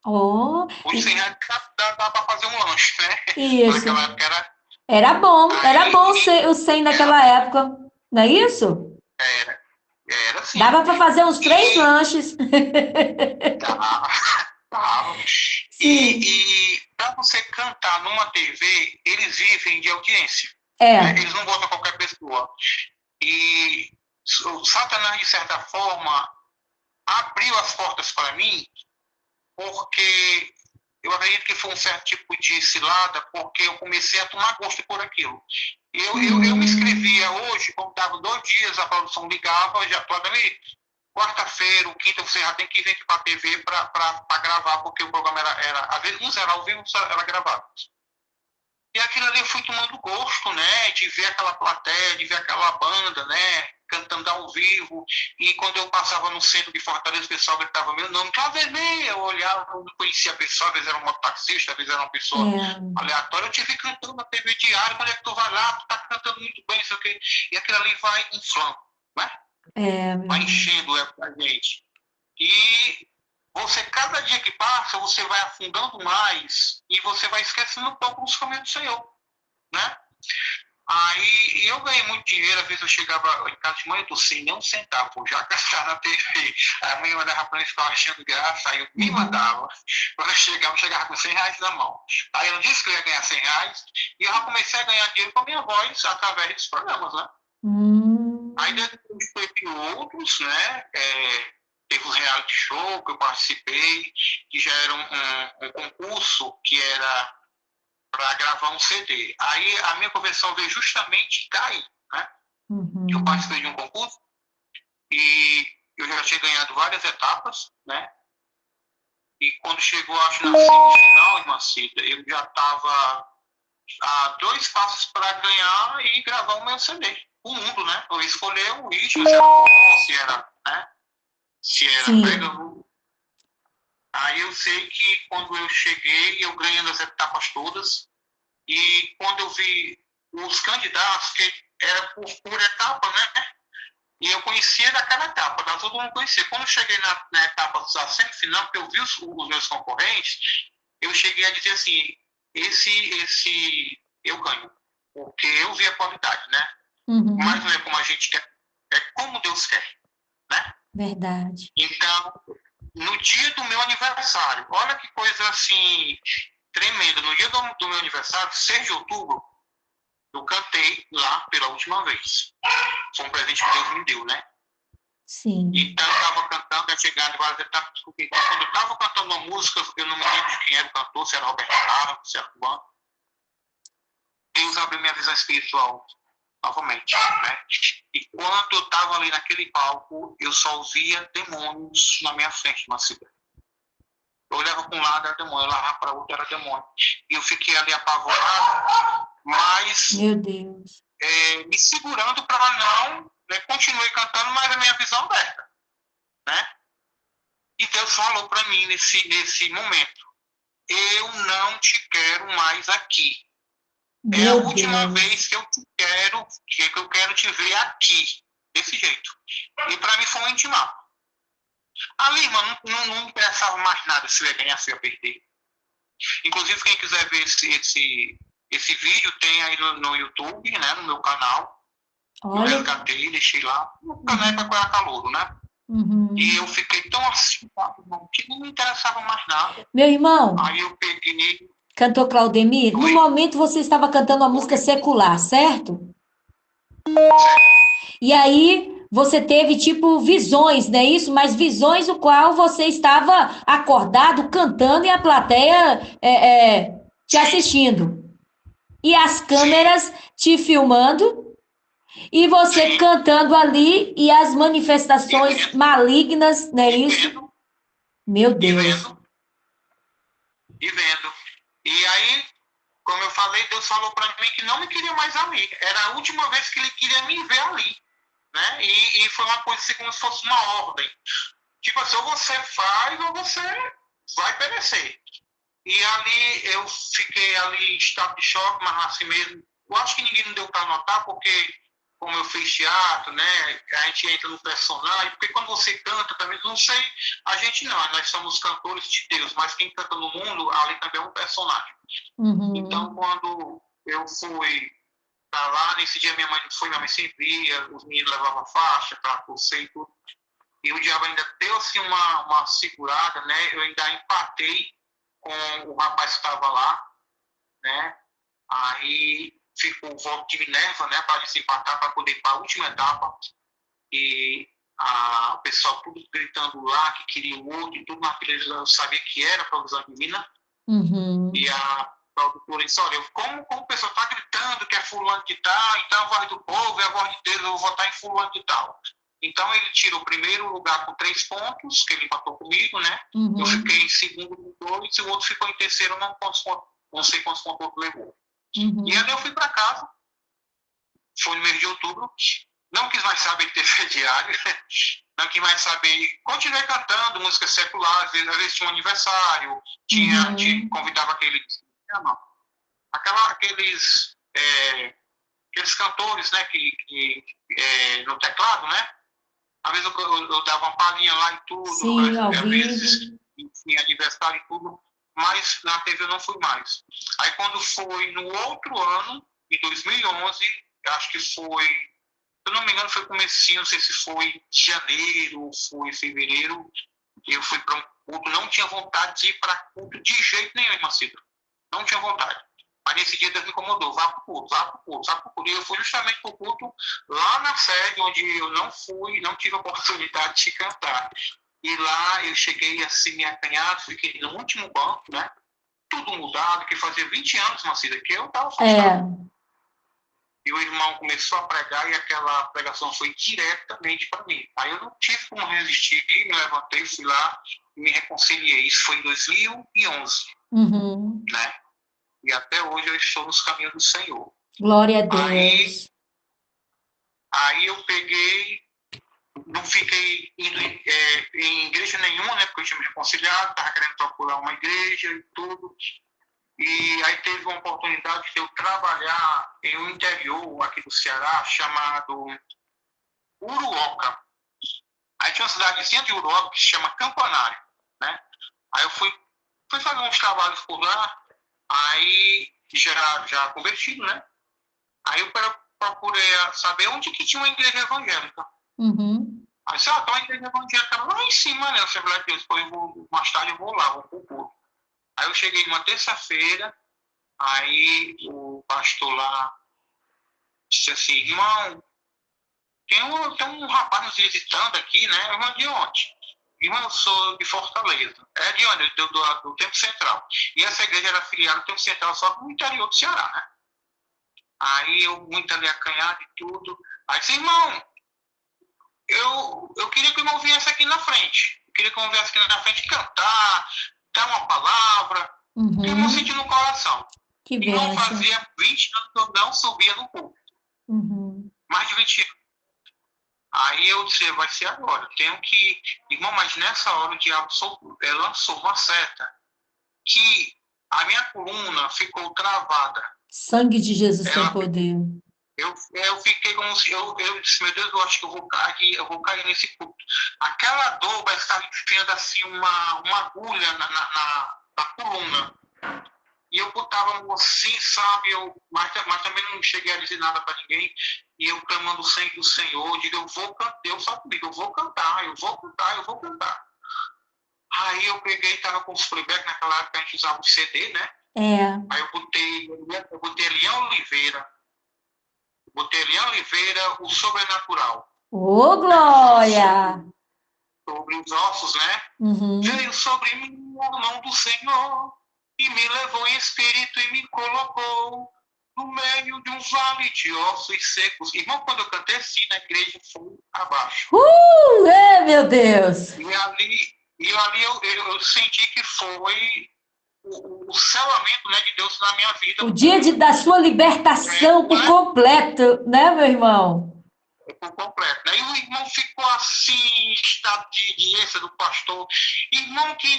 Oh, Os R$ 100 dá para fazer um lanche, né? Mas isso. naquela época era. Era bom Aí, o 100 naquela época, não é isso? era assim. Dava para fazer uns 3 E lanches. dava, dava. Sim, E para você cantar numa TV, eles vivem de audiência. Né? é. Eles não botam qualquer pessoa. E o Satanás, de certa forma, abriu as portas para mim, porque eu acredito que foi um certo tipo de cilada, porque eu comecei a tomar gosto por aquilo. Eu me inscrevia hoje, quando estava 2 dias, a produção ligava, já estou ali, quarta-feira, ou quinta, você já tem que vir aqui para a TV para gravar, porque o programa às vezes, uns era ao vivo, uns era gravado. E aquilo ali eu fui tomando gosto, né, de ver aquela plateia, de ver aquela banda, né, cantando ao vivo. E quando eu passava no centro de Fortaleza, o pessoal gritava meu nome, Claudemir, eu olhava, eu não conhecia a pessoa, às vezes era um mototaxista, às vezes era uma pessoa É, aleatória. Eu te vi cantando na TV diário, quando é que tu vai lá, tu tá cantando muito bem, isso aqui. E aquilo ali vai inflando, né? meu Vai irmão. enchendo a gente. E você, cada dia que passa, você vai afundando mais e você vai esquecendo um pouco dos caminhos do Senhor, né? Aí eu ganhei muito dinheiro, às vezes eu chegava em casa de mãe, eu tô sem nem um centavo, vou já gastar na TV. Aí a mãe mandava pra mim, ficava achando graça, aí eu me Uhum. mandava. Quando eu chegava com R$ 100 na mão. Aí eu não disse que eu ia ganhar R$ 100, e eu já comecei a ganhar dinheiro com a minha voz através dos programas, né? Aí Hum, depois teve outros, né? Teve o reality show que eu participei, que já era um concurso que era para gravar um CD. Aí a minha conversão veio justamente daí, né? Eu uhum. participei de um concurso e eu já tinha ganhado várias etapas, né? E quando chegou, acho, na semifinal, irmã Cida, eu já estava a 2 passos para ganhar e gravar o meu CD. O mundo, né? Eu escolhi o ritmo, se era forró, se era, né? Se era pega. Sim. Aí eu sei que quando eu cheguei, eu ganhei as etapas todas. E quando eu vi os candidatos, que era por etapa, né? E eu conhecia daquela etapa, das outras eu não conhecia. Quando eu cheguei na etapa da semifinal, que eu vi os meus concorrentes, eu cheguei a dizer assim, esse eu ganho, porque eu vi a qualidade, né? Mas não Uhum. é como a gente quer, é como Deus quer, né? Verdade. Então, no dia do meu aniversário, olha que coisa assim tremenda, no dia do meu aniversário, 6 de outubro, eu cantei lá pela última vez. Foi um presente que Deus me deu, né? Sim. Então eu estava cantando, eu chegando em várias etapas. Quando eu estava cantando uma música, eu não me lembro de quem era o cantor, se era Roberto Carlos, se era Juan. Deus abriu minha visão espiritual novamente, né? E quando eu estava ali naquele palco, eu só via demônios na minha frente, na cidade. Eu olhava para um lado, era demônio, eu olhava para o outro, era demônio. E eu fiquei ali apavorado, mas Meu Deus. me segurando para não, né, continuei cantando, mas a minha visão aberta, né? E Deus falou para mim nesse momento, eu não te quero mais aqui. É a Meu última vez Deus. que eu quero te ver aqui, desse jeito. E para mim foi um intimato. Ali, mano, não interessava mais nada se eu ia ganhar, se eu ia perder. Inclusive, quem quiser ver esse vídeo, tem aí no YouTube, né, no meu canal. Eu Olha. resgatei, deixei lá. Na época Uhum. eu era calouro, né? E eu Uhum. fiquei tão assim, que não me interessava mais nada. Meu irmão, Aí eu peguei, cantor Claudemir, no oi, momento você estava cantando uma música oi, secular, certo? certo, E aí você teve tipo visões, não é isso? Mas visões o qual você estava acordado cantando e a plateia te sim, assistindo. E as sim, câmeras te filmando e você sim, cantando ali e as e manifestações vendo, malignas, não é e isso? vendo, Meu e Deus. vendo, e vendo. E aí, como eu falei, Deus falou para mim que não me queria mais ali. Era a última vez que ele queria me ver ali, né? E foi uma coisa assim como se fosse uma ordem. Tipo assim, ou você faz ou você vai perecer. E ali eu fiquei ali em estado de choque, mas assim mesmo. Eu acho que ninguém não deu para notar, porque como eu fiz teatro, né, a gente entra no personagem, porque quando você canta também, não sei, a gente não, nós somos cantores de Deus, mas quem canta no mundo, ali também é um personagem. Então, Uhum. quando eu fui para lá, nesse dia minha mãe servia, os meninos levavam faixa para você e tudo, e o diabo ainda deu assim uma segurada, né, eu ainda empatei com o rapaz que estava lá, né, aí ficou o voto de Minerva, né, para desempatar, para poder ir para a última etapa, e o pessoal tudo gritando lá que queria o outro e tudo, mas eu sabia que era provisão divina, e Uhum. a produtora disse, olha, como o pessoal está gritando que é fulano de tal, então a voz do povo é a voz de Deus, eu vou votar em fulano de tal. Então ele tirou o primeiro lugar com 3 pontos, que ele empatou comigo, né? Eu fiquei Uhum. em segundo com 2, e o outro ficou em terceiro, não sei quantos pontos levou. E aí Uhum. eu fui para casa, foi no mês de outubro, não quis mais saber de TV diário, não quis mais saber, continuei cantando músicas seculares, às vezes tinha um aniversário, Uhum. convidava aqueles cantores, né, no teclado, né, às vezes eu dava uma palhinha lá e tudo, Sim, ao às vezes vivo. tinha aniversário e tudo, mas na TV eu não fui mais. Aí quando foi no outro ano, em 2011, acho que foi, se eu não me engano, foi comecinho, não sei se foi janeiro ou foi fevereiro, eu fui para um culto, não tinha vontade de ir para culto de jeito nenhum, irmã Cida. Não tinha vontade. Mas nesse dia Deus me incomodou, vá para o culto, vá para o culto, vá para o culto. E eu fui justamente para o culto lá na sede, onde eu não fui, não tive a oportunidade de cantar. E lá eu cheguei assim, me acanhado, fiquei no último banco, né? Tudo mudado, que fazia 20 anos, Marcida, que eu estava afastado. É. E o irmão começou a pregar e aquela pregação foi diretamente para mim. Aí eu não tive como resistir, me levantei, fui lá e me reconciliei. Isso foi em 2011, Uhum. né? E até hoje eu estou nos caminhos do Senhor. Glória a Aí, Deus. aí eu peguei, não fiquei indo em igreja nenhuma, né? Porque eu tinha me reconciliado, estava querendo procurar uma igreja e tudo. E aí teve uma oportunidade de eu trabalhar em um interior aqui do Ceará, chamado Uruoca. Aí tinha uma cidadezinha de Uruoca que se chama Campanário, né? Aí eu fui fazer uns trabalhos por lá, aí já convertido, né? Aí eu procurei saber onde que tinha uma igreja evangélica. Uhum. Aí disse, tem uma igreja evangélica lá em cima, né? Assembleia de Deus. Depois mais tarde eu vou lá, vou pro culto. Aí eu cheguei numa terça-feira, aí o pastor lá disse assim, irmão, tem um rapaz nos visitando aqui, né? Irmão, de onde? Irmão, eu sou de Fortaleza. É de onde? Do Tempo Central. E essa igreja era filiada do Tempo Central só no interior do Ceará, né? Aí eu, muito ali acanhado e tudo. Aí disse, irmão, eu queria que o irmão viesse aqui na frente. Eu queria que o irmão viesse aqui na frente cantar, dar uma palavra, que o irmão sentiu Uhum. no coração. Que Irmão, bênção. fazia 20 anos que eu não subia no púlpito. Uhum. Mais de 20 anos. Aí eu disse, vai ser agora. Tenho que... Irmão, mas nessa hora o diabo lançou uma seta que a minha coluna ficou travada. Sangue de Jesus tem Ela poder. Eu fiquei como se eu disse, meu Deus, eu acho que eu vou cair nesse culto. Aquela dor vai estar enfiando assim uma agulha na coluna. E eu botava assim, sabe, mas também não cheguei a dizer nada para ninguém. E eu clamando o sangue do Senhor, digo, eu vou cantar, Deus sabe comigo, eu vou cantar, eu vou cantar, eu vou cantar. Aí eu peguei, tava com os playback, naquela época a gente usava o CD, né? É. Aí eu botei Leão Oliveira, o Sobrenatural. Ô, Aí que fala sobre, glória! sobre os ossos, né? Uhum. Veio sobre mim a mão do Senhor e me levou em espírito e me colocou no meio de um vale de ossos secos. Irmão, quando eu cantei assim na igreja, foi abaixo. Meu Deus! E ali eu senti que foi o selamento, né, de Deus na minha vida O dia da sua libertação por né, completo, né, meu irmão? por completo, né? E o irmão ficou assim, estado de êxtase do pastor. Irmão, que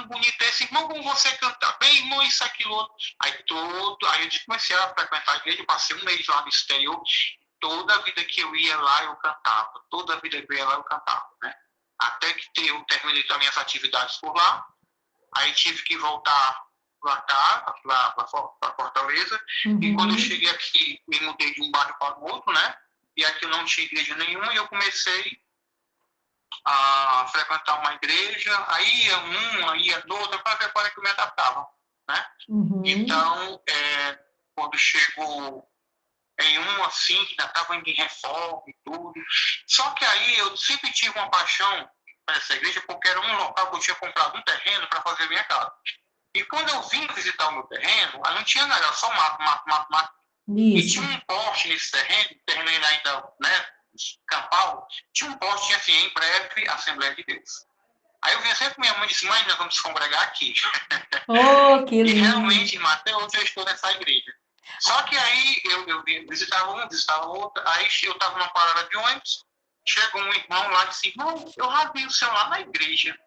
bonito esse. Irmão, como você canta bem, irmão, isso, aquilo, outro. Aí eu comecei a frequentar a igreja, passei um mês lá no exterior. Toda vida que eu ia lá, eu cantava. Toda vida que eu ia lá, eu cantava, né? Até que eu terminei as minhas atividades por lá. Aí tive que voltar para cá, para Fortaleza. E quando eu cheguei aqui, me mudei de um bairro para o outro, né? E aqui não tinha igreja nenhuma. E eu comecei a frequentar uma igreja. Aí ia outra, para ver para que eu me adaptava, né? Então, quando chegou em um assim, que ainda estava em reforma e tudo. Só que aí eu sempre tive uma paixão para essa igreja, porque era um local que eu tinha comprado um terreno para fazer minha casa. E quando eu vim visitar o meu terreno, não tinha nada, era só mato. E tinha um poste nesse terreno ainda, né, campal, tinha um poste, tinha assim, em breve, Assembleia de Deus. Aí eu vinha sempre com minha mãe e disse, mãe, nós vamos se congregar aqui. Oh, que lindo. E realmente, irmã, até hoje eu estou nessa igreja. Só que aí eu visitava um, visitava outro, aí eu estava numa parada de ônibus, chegou um irmão lá e disse, irmão, eu já vi o senhor lá na igreja.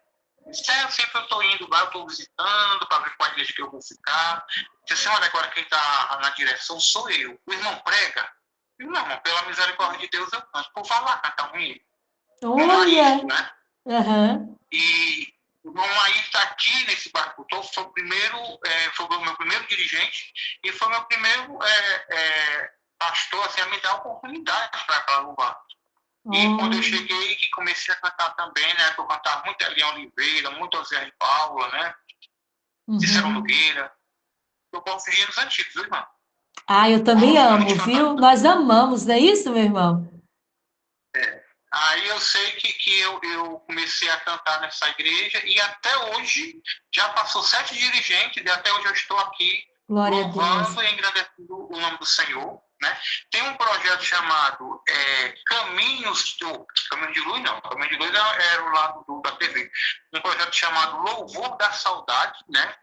Sempre eu estou indo lá, eu estou visitando para ver qual igreja que eu vou ficar. Disse, olha, agora quem está na direção sou eu. O irmão prega? Não, irmão, pela misericórdia de Deus eu canto. Por falar, cantar um hino. Meu marido, né? E o irmão Maí está aqui nesse barco todo, foi o meu primeiro dirigente e foi o meu primeiro pastor assim, a me dar a oportunidade para louvar. E quando eu cheguei, que comecei a cantar também, né? Eu cantava muito Eliane Oliveira, muito Zé de Paula, né? Cícero Nogueira. Eu gosto de hinos antigos, viu, irmão? Eu também amo, viu? Nós amamos, não é isso, meu irmão? Aí eu sei que eu comecei a cantar nessa igreja e até hoje já passou 7 dirigentes e até hoje eu estou aqui louvando e engrandecendo o nome do Senhor, né? Tem um projeto chamado Caminhos de Luz, não. Caminhos de Luz era o lado da TV. Um projeto chamado Louvor da Saudade, né?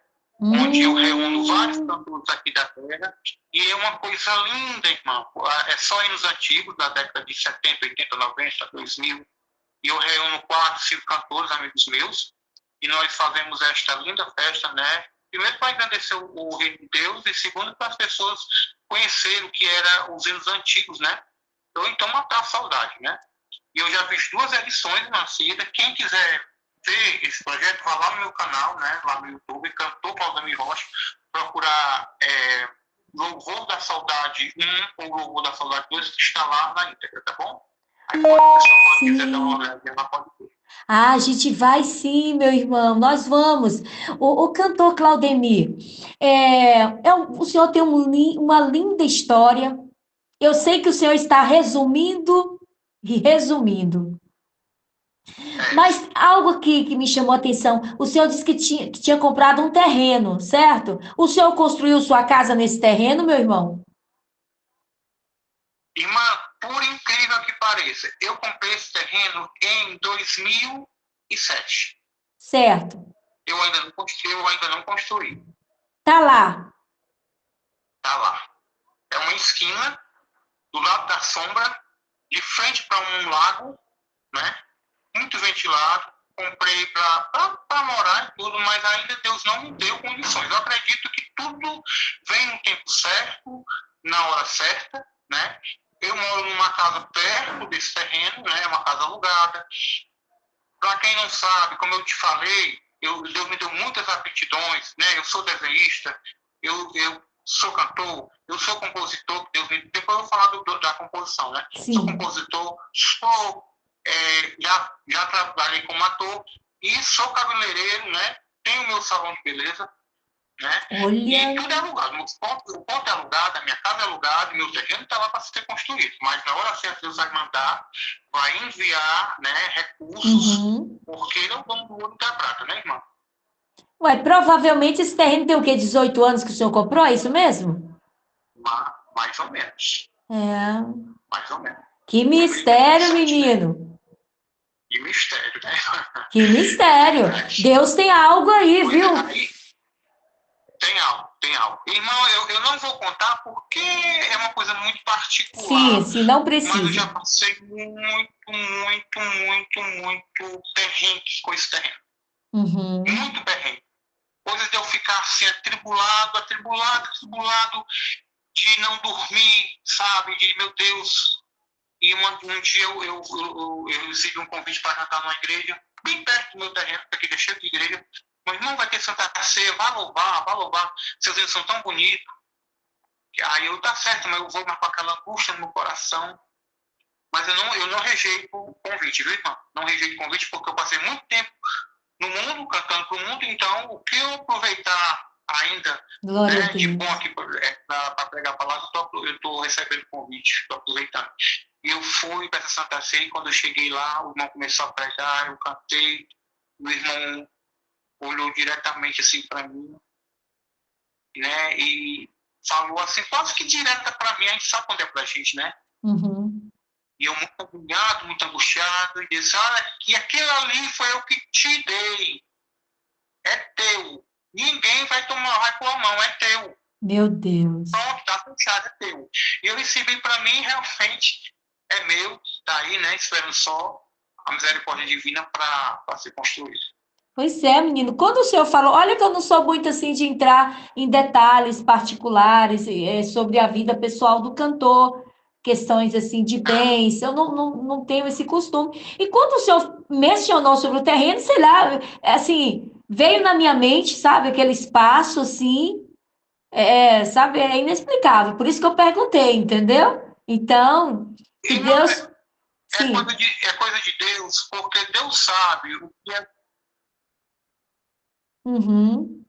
Onde eu reúno vários cantores aqui da terra, e é uma coisa linda, irmão. É só hinos antigos, da década de 70, 80, 90, 2000, e eu reúno 4, 5 cantores, amigos meus, e nós fazemos esta linda festa, né? Primeiro para engrandecer o reino de Deus, e segundo para as pessoas conhecerem o que eram os hinos antigos, né? Então matar a saudade, né? E eu já fiz 2 edições na seguida. Quem quiser ver esse projeto, vai lá no meu canal, né, lá no YouTube, Cantor Claudemir Rocha, procurar Louvor da Saudade 1 ou Louvor da Saudade 2, que está lá na íntegra, tá bom? Aí pode quiser dar uma olhadinha, lá pode ver. A gente vai sim, meu irmão, nós vamos. O cantor Claudemir, o senhor tem uma linda história. Eu sei que o senhor está resumindo e resumindo. Mas algo que me chamou a atenção, o senhor disse que tinha comprado um terreno, certo? O senhor construiu sua casa nesse terreno, meu irmão? Irmã, por incrível que pareça, eu comprei esse terreno em 2007. Certo. Eu ainda não construí. Tá lá. Tá lá. É uma esquina, do lado da sombra, de frente para um lago, né? Muito ventilado, comprei para morar e tudo, mas ainda Deus não me deu condições. Eu acredito que tudo vem no tempo certo, na hora certa, né? Eu moro numa casa perto desse terreno, né? Uma casa alugada. Para quem não sabe, como eu te falei, Deus me deu muitas aptidões, né? Eu sou desenhista, eu sou cantor, eu sou compositor, Deus me... Depois eu vou falar da composição, né? Sim. Sou compositor, já trabalhei como ator e sou cabeleireiro, né? Tenho meu salão de beleza, né? Olha. E tudo é alugado. O ponto é alugado, a minha casa é alugada, meu terreno está lá para ser construído. Mas na hora certa Deus vai mandar, vai enviar, né, recursos, porque ele é o dono do ouro e da prata, né, irmã? Ué, provavelmente esse terreno tem o quê? 18 anos que o senhor comprou, é isso mesmo? Mais ou menos. Mais ou menos. Que mistério, menino. Que mistério, né? Que mistério. Deus tem algo aí, viu? Tem algo. Irmão, eu não vou contar porque é uma coisa muito particular. Sim, sim, não Mas eu precisa. já passei muito perrengue com esse terreno. Uhum. Muito perrengue. Coisa de eu ficar assim, atribulado, de não dormir, sabe? De, meu Deus. E um dia eu recebi um convite para cantar numa igreja, bem perto do meu terreno, porque aqui é cheio de igreja. Mas não vai ter Santa Ceia, vá louvar. Seus hinos são tão bonitos. Aí eu, tá certo, mas eu vou mais com aquela angústia no meu coração. Mas eu não rejeito o convite, viu, irmão? Não rejeito o convite porque eu passei muito tempo no mundo, cantando para o mundo. Então, o que eu aproveitar ainda, Glória a né, de Deus. bom aqui para pregar a palavra, eu estou recebendo convite, estou aproveitando. E eu fui para essa Santa Ceia e quando eu cheguei lá, o irmão começou a pregar, eu cantei, o irmão olhou diretamente assim para mim, né, e falou assim, quase que direta para mim, a gente sabe quando é para a gente, né? Uhum. E eu muito agoniado, muito angustiado, e disse, olha, que aquilo ali foi eu que te dei, é teu, ninguém vai pôr a mão, é teu. Meu Deus. Pronto, tá fechado, é teu. E eu recebi para mim, realmente, é meu, tá aí, né, esperando só a misericórdia divina para ser construído. Pois é, menino. Quando o senhor falou, olha que eu não sou muito assim de entrar em detalhes particulares sobre a vida pessoal do cantor, questões assim de bens, eu não tenho esse costume. E quando o senhor mencionou sobre o terreno, sei lá, assim, veio na minha mente, sabe, aquele espaço assim, sabe, é inexplicável. Por isso que eu perguntei, entendeu? Então, se E não, Deus, sim. é coisa de Deus, porque Deus sabe o que Uhum.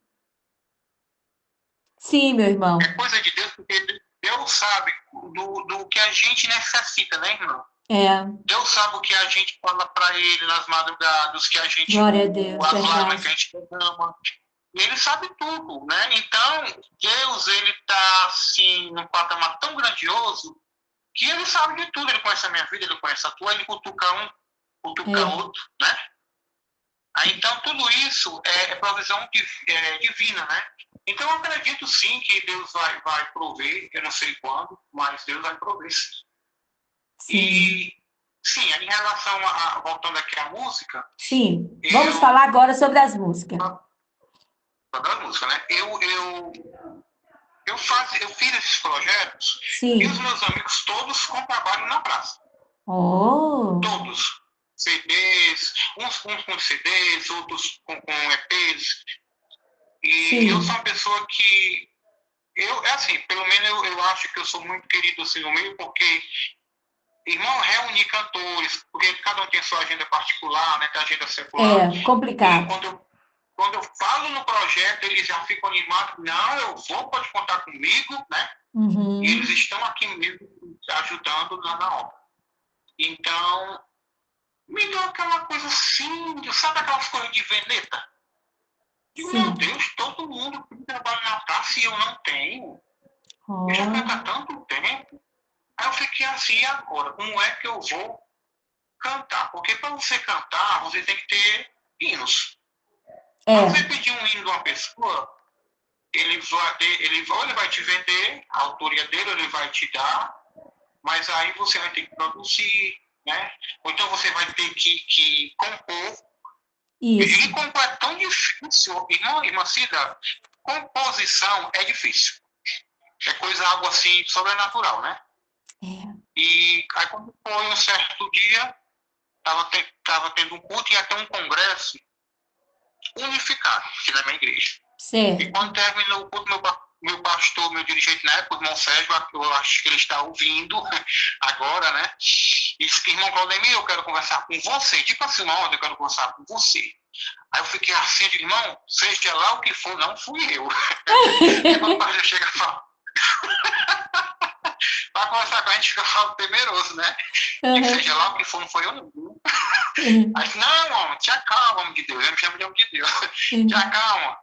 Sim, meu é irmão. coisa de Deus, porque Deus sabe do que a gente necessita, né, irmão? É, Deus sabe o que a gente fala para ele nas madrugadas, que a gente, glória a Deus, as lágrimas que a verdade. gente derrama. E ele sabe tudo, né? Então, Deus, ele tá, assim, num patamar tão grandioso que ele sabe de tudo. Ele conhece a minha vida, ele conhece a tua, ele cutuca um, cutuca É. outro, né? Aí, então, tudo isso é provisão divina, né? Então, eu acredito sim que Deus vai prover, eu não sei quando, mas Deus vai prover. Sim, E, sim, em relação voltando aqui à música, sim. Vamos eu. falar agora sobre as músicas. Da música, né? Eu fiz esses projetos e os Sim. meus amigos todos com trabalho na praça. Oh, Todos. CDs, uns com CDs, outros com EPs. E eu sou sim. uma pessoa que. É assim, pelo menos eu acho que eu sou muito querido assim no meio, porque, irmão, reunir cantores, porque cada um tem sua agenda particular, né? Tem agenda secular. É E complicado. quando eu falo no projeto, eles já ficam animados. Não, eu vou, pode contar comigo, né? E eles Uhum. estão aqui mesmo ajudando na obra. Então, me deu aquela coisa assim, sabe aquelas coisas de veneta? Digo, meu Sim. Deus, todo mundo tem trabalho na praça e eu não tenho. Eu já canto há Oh, tanto tempo. Aí eu fiquei assim, e agora? Como é que eu vou cantar? Porque para você cantar, você tem que ter hinos. Para você é. pedir um hino de uma pessoa, ou ele vai te vender, a autoria dele ele vai te dar, mas aí você vai ter que produzir, né? Ou então você vai ter que compor. E Isso. compor é tão difícil, irmã Cida, composição é difícil. É coisa, algo assim, sobrenatural, né? É. E aí quando foi um certo dia, estava tendo um culto e ia ter um congresso unificado aqui na minha igreja. E Certo. quando terminou o culto, meu pastor, meu dirigente na época, o irmão Sérgio, eu acho que ele está ouvindo agora, né? E disse que, irmão Claudemir, eu quero conversar com você. Tipo assim, uma ordem, eu quero conversar com você. Aí eu fiquei assim, eu digo, irmão, seja lá o que for, não fui eu. Porque quando o pastor chega e fala, para conversar com a gente, fica falando temeroso, né? Digo, seja lá o que for, não foi eu não. Aí, não, homem, te acalma, homem de Deus. Eu me chamo de homem de Deus. Te acalma.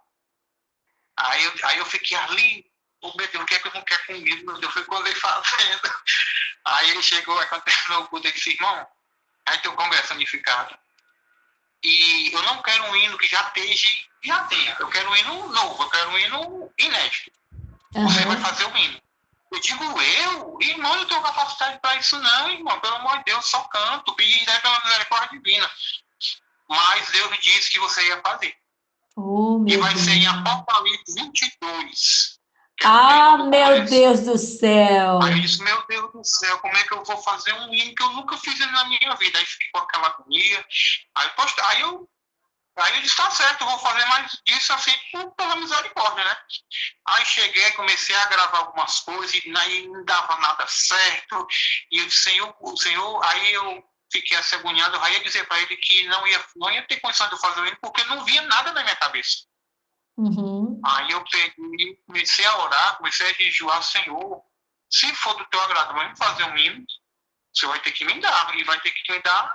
Aí eu fiquei ali, oh, meu Deus, o que é que não quer comigo? Meu Deus, foi quando ele fazendo. Aí ele chegou, aí quando terminou o culto, ele disse, irmão, aí tem o congresso unificado. E eu não quero um hino que já tenha. Eu quero um hino novo, eu quero um hino inédito. Você vai Aham. fazer o hino. Eu digo, irmão, eu não tenho capacidade para isso não, irmão, pelo amor de Deus, só canto, pedindo aí pela misericórdia divina. Mas Deus me disse que você ia fazer. Oh, E meu vai ser em Deus. Apocalipse 22, que é no Ah, tempo do meu congresso. Deus do Aí eu céu. disse, meu Deus do céu, como é que eu vou fazer um hino que eu nunca fiz na minha vida? Aí fiquei com aquela agonia. Aí eu disse, tá certo, eu vou fazer mais disso assim pela misericórdia, né? Aí cheguei, comecei a gravar algumas coisas e aí não dava nada certo. E eu disse, Senhor, aí eu fiquei agoniado, eu ia dizer para ele que não ia ter condição de eu fazer o hino, porque não via nada na minha cabeça. Uhum. Aí eu peguei, comecei a orar, comecei a jejuar, Senhor, se for do teu agrado, vamos fazer um hino, você vai ter que me dar, e vai ter que me dar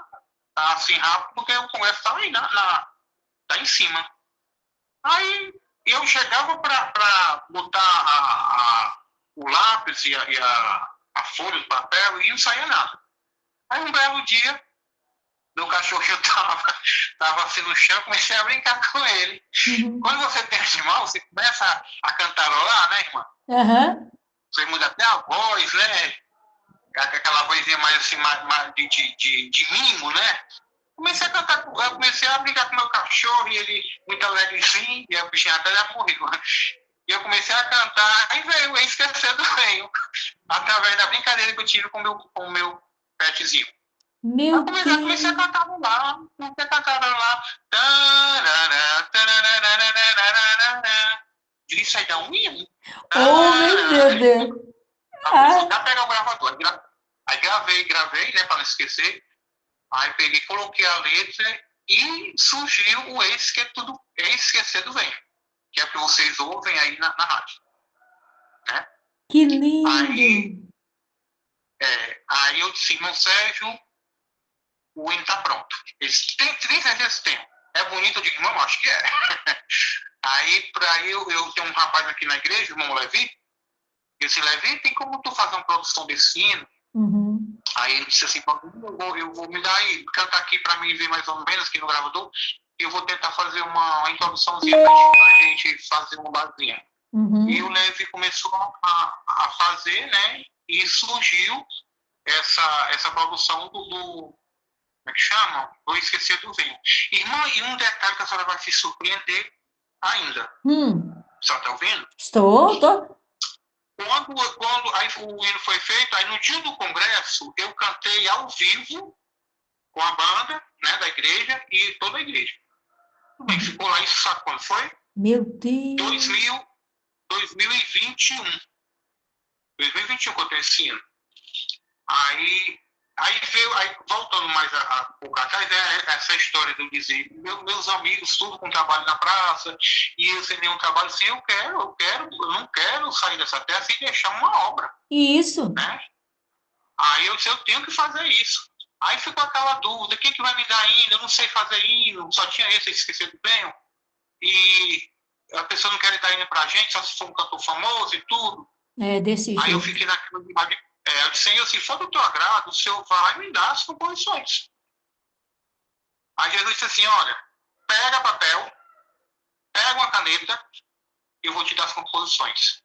assim rápido, porque o congresso está aí, tá em cima. Aí eu chegava para botar o lápis e a folha do papel e não saía nada. Aí um belo dia, meu cachorro tava assim no chão, comecei a brincar com ele. Uhum. Quando você tem animal, você começa a cantarolar, né, irmã? Aham. Você muda até a voz, né? Aquela vozinha mais assim, mais de mimo, né? Comecei a cantar, eu comecei a brincar com meu cachorro e ele muito alegrezinho, e a bichinha até já morreu. E eu comecei a cantar, aí veio o Esquecendo Veio, através da brincadeira que eu tive com o meu petzinho. Aí Meu comecei a Deus. cantar lá, comecei a cantar lá. Isso aí dá um hino. Oh, meu Deus. Aí comecei Ah, a pegar o gravador. Aí gravei, né, para não esquecer. Aí peguei, coloquei a letra e surgiu o Esquecendo Vem, que é o que vocês ouvem aí na rádio, né? que lindo. Aí, aí eu disse, irmão Sérgio, o hino tá pronto. Eles tem certeza que tem. É bonito, eu digo, irmão, acho que é. Aí eu tenho um rapaz aqui na igreja, o irmão Levi, eu disse, Levi, tem como tu fazer uma produção desse hino? Uhum. Aí ele disse assim, eu vou me dar aí, cantar aqui para mim ver mais ou menos aqui no gravador, e eu vou tentar fazer uma introduçãozinha pra gente fazer uma basinha. E o Uhum. Levi começou a fazer, né? E surgiu essa produção como é que chama? Vou esquecer do vinho. Irmã, e um detalhe que a senhora vai se surpreender ainda. Hum. A senhora está ouvindo? Estou, tô. Quando aí o hino foi feito, aí no dia do congresso, eu cantei ao vivo com a banda, né, da igreja e toda a igreja. Tudo bem, ficou lá, isso sabe quando foi? Meu Deus. 2000, 2021. 2021 que eu tenho esse hino. Aí veio, aí voltando mais a pouco atrás, essa história de eu dizer, meus amigos, tudo com trabalho na praça, e eu sem nenhum trabalho, assim, eu não quero sair dessa terra sem deixar uma obra, Isso. né? Aí eu disse, eu tenho que fazer isso. Aí ficou aquela dúvida, quem que vai me dar hino? Eu não sei fazer hino, só tinha esse, esqueci do bem, e a pessoa não quer dar hino pra gente, só se for um cantor famoso e tudo. É desse Aí eu jeito. fiquei naquela de eu disse, Senhor, se for do teu agrado, o Senhor vai me dar as composições. Aí Jesus disse assim, olha, pega papel, pega uma caneta, e eu vou te dar as composições.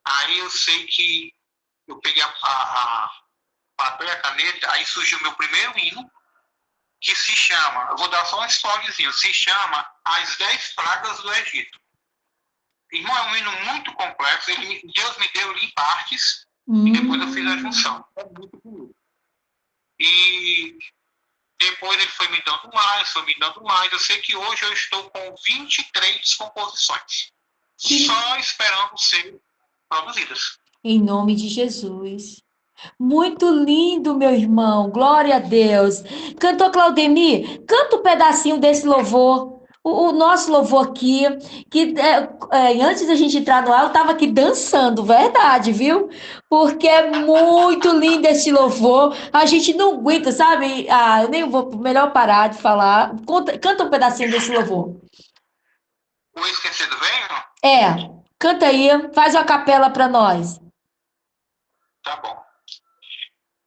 Aí eu sei que eu peguei a papel e a caneta, aí surgiu o meu primeiro hino, que se chama, eu vou dar só um spoilerzinho, se chama As 10 Pragas do Egito. Irmão, é um hino muito complexo, Deus me deu ele em partes, e depois eu fiz a Hum. junção. É muito bonito. E depois ele foi me dando mais, foi me dando mais. Eu sei que hoje eu estou com 23 composições, Que só esperando ser produzidas. em nome de Jesus. Muito lindo, meu irmão. Glória a Deus. Cantor Claudemir, canta um pedacinho desse louvor. O nosso louvor aqui, que antes da gente entrar no ar, eu estava aqui dançando, verdade, viu? Porque é muito lindo esse louvor. A gente não aguenta, sabe? Ah, eu nem vou, melhor parar de falar. Canta um pedacinho desse louvor. O Esquecido Venho? É, canta aí, faz uma capela para nós. Tá bom.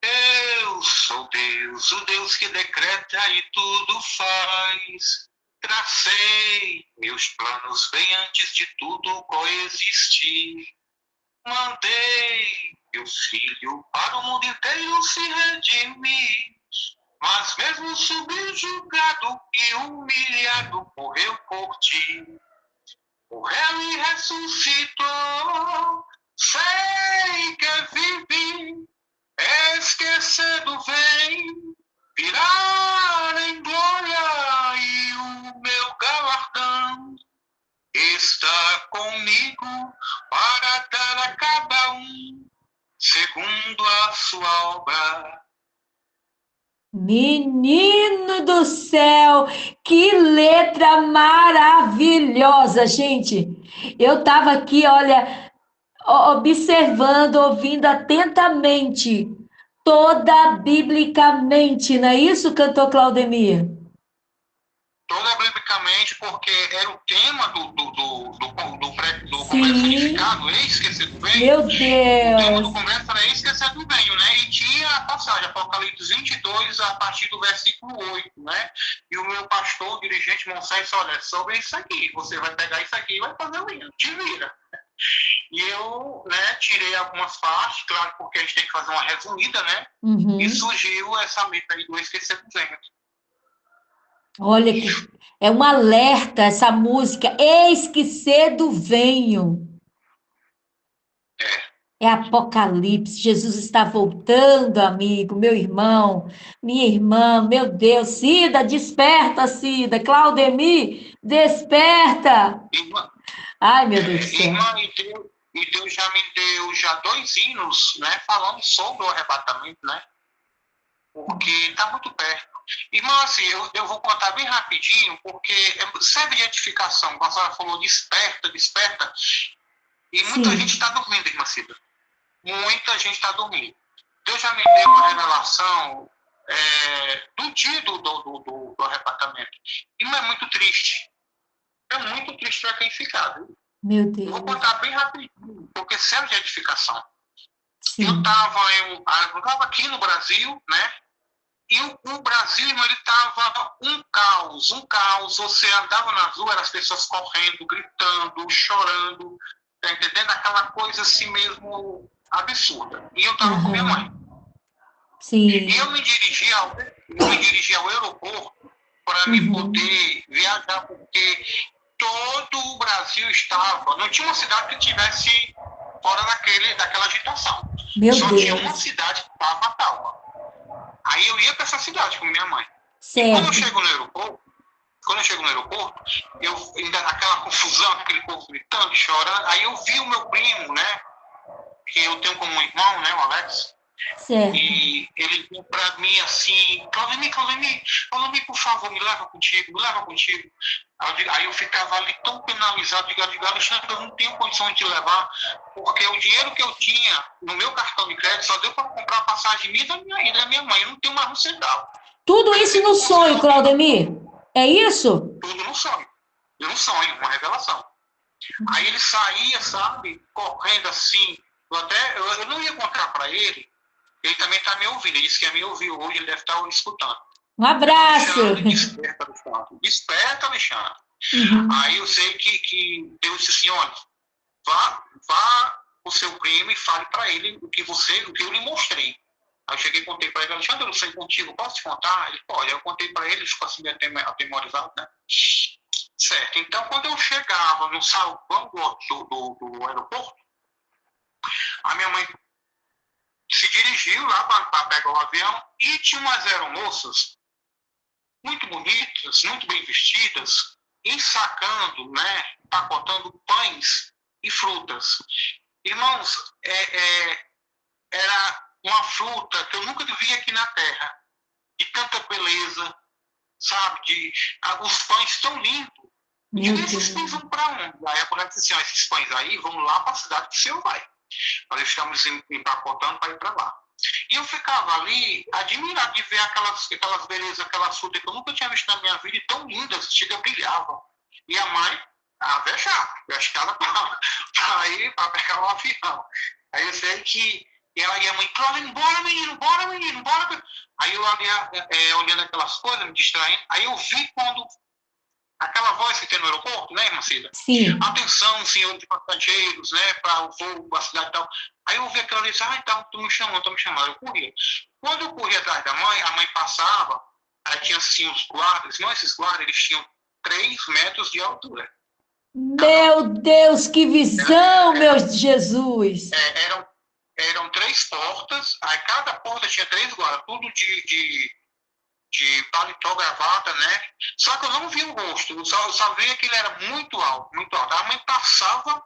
Eu sou Deus, o Deus que decreta e tudo faz. Tracei meus planos bem antes de tudo coexistir. Mandei meu filho para o mundo inteiro se redimir, mas mesmo subjugado e humilhado, morreu por ti. Morreu e ressuscitou, sei que vive, esquecido vem, virar em glória e o meu galardão está comigo para dar a cada um segundo a sua obra. Menino do céu, que letra maravilhosa, gente. Eu estava aqui, olha, observando, ouvindo atentamente, toda biblicamente, não é isso, cantor Claudemir? Toda biblicamente, porque era o tema do Congresso Sim, Unificado, Esquecido Bem. meu O tema do Deus. Congresso era Esquecido Bem, né? E tinha a passagem, Apocalipse 22, a partir do versículo 8, né? E o meu pastor, o dirigente Monsanto, disse, olha, sobre isso aqui, você vai pegar isso aqui e vai fazer o hino, te vira. E eu, né, tirei algumas partes, claro, porque a gente tem que fazer uma resumida, né? E Uhum. surgiu essa letra aí do Esquecido Bem. Olha que é um alerta essa música. Eis que cedo venho. É. É Apocalipse. Jesus está voltando, amigo, meu irmão, minha irmã, meu Deus. Cida, desperta, Cida. Claudemir, desperta. Irmã, Ai, meu Deus do céu. irmã, e Deus já me deu já 2 hinos, né, falando sobre o arrebatamento, né? Porque está muito perto. Irmão, assim, eu vou contar bem rapidinho, porque serve de edificação. A senhora falou, desperta, desperta. E muita gente Sim. está dormindo, irmã Cida. Muita gente está dormindo. Deus já me deu uma revelação do dia do arrebatamento. E não é muito triste. É muito triste para quem ficar, viu? Meu Eu vou Deus. contar bem rapidinho, porque serve de edificação. Eu Sim. estava aqui no Brasil, né? E o Brasil, irmão, ele estava um caos, um caos. Você andava na rua, eram as pessoas correndo, gritando, chorando, tá entendendo? Aquela coisa assim mesmo absurda. E eu estava com minha mãe. Aham. E eu Sim. me dirigi ao aeroporto para me Uhum. poder viajar, porque todo o Brasil estava. Não tinha uma cidade que tivesse fora daquela agitação. Meu Só tinha uma Deus. cidade que estava calma. Aí eu ia para essa cidade com minha mãe. E quando eu Certo. chego no aeroporto, eu ainda naquela confusão, aquele povo gritando, chorando, aí eu vi o meu primo, né? Que eu tenho como um irmão, né, o Alex. Certo. E ele veio para mim assim, Claudemir, por favor, me leva contigo, me leva contigo. Aí eu ficava ali tão penalizado, digo, Alexandre, eu não tenho condição de te levar, porque o dinheiro que eu tinha no meu cartão de crédito só deu para comprar a passagem minha e da minha mãe, eu não tenho mais um centavo. Tudo Aí eu isso sei que no eu posso sonho, resolver Claudemir. É isso? tudo no sonho. No sonho, uma revelação. Aí ele saía, sabe, correndo assim, eu não ia contar para ele também está me ouvindo, ele disse que ia me ouvir hoje, ele deve estar escutando. Um abraço. Alexandre, desperta, Alexandre. Desperta, Alexandre. Uhum. Aí eu sei que Deus disse assim, olha, vá o seu primo e fale para ele o que eu lhe mostrei. Aí eu cheguei e contei para ele, Alexandre, eu sei contigo, posso te contar? Ele pode. Aí eu contei para ele, ele ficou assim atemorizado, né? Certo. Então, quando eu chegava no salão do aeroporto, a minha mãe se dirigiu lá para pegar o avião e tinha umas aeromoças muito bonitas, muito bem vestidas, ensacando, né, empacotando pães e frutas. Irmãos, era uma fruta que eu nunca vi aqui na Terra, de tanta beleza, sabe? Os pães tão lindos. Eu Meu digo, esses Deus. pães vão para onde? Aí a mulher disse assim, esses pães aí vão lá para a cidade que o senhor vai. Nós estamos empacotando para ir para lá. E eu ficava ali admirado de ver aquelas belezas, aquelas frutas que eu nunca tinha visto na minha vida, e tão lindas, chega, brilhavam. E a mãe, vestada para ir para pegar o avião. Aí eu sei que ela e a mãe, Cláudio, bora menino, bora menino, bora. Aí eu ali olhando aquelas coisas, me distraindo. Aí eu vi quando aquela voz que tem no aeroporto, né, irmã Cida? Sim. Atenção, senhor de passageiros, né, para o voo, a cidade e tal. Aí eu ouvi aquela vez, então, tô me chamando. Eu corria. Quando eu corria atrás da mãe, a mãe passava, aí tinha assim os guardas, não esses guardas, eles tinham 3 metros de altura. Meu Deus, que visão, meu Jesus! Eram 3 portas, aí cada porta tinha 3 guardas, tudo de paletó, gravata, né? Só que eu não vi o rosto, eu só via que ele era muito alto, muito alto. A mãe passava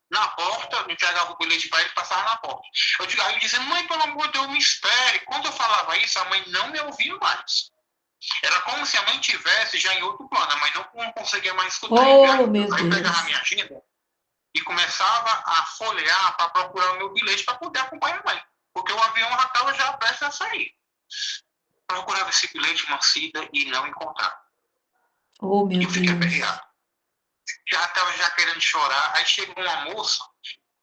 na porta, entregava o bilhete para ele, passava na porta. Aí eu dizia, mãe, pelo amor de Deus, me espere. Quando eu falava isso, a mãe não me ouvia mais. Era como se a mãe tivesse já em outro plano, a mãe não conseguia mais escutar. Oh, meu Aí eu pegava Deus! a minha agenda e começava a folhear para procurar o meu bilhete para poder acompanhar a mãe. Porque o avião já estava já prestes a sair. Procurava esse bilhete, Mancida, e não encontrava. Oh, meu Eu fiquei Deus! aperreado. Já estava já querendo chorar. Aí chegou uma moça,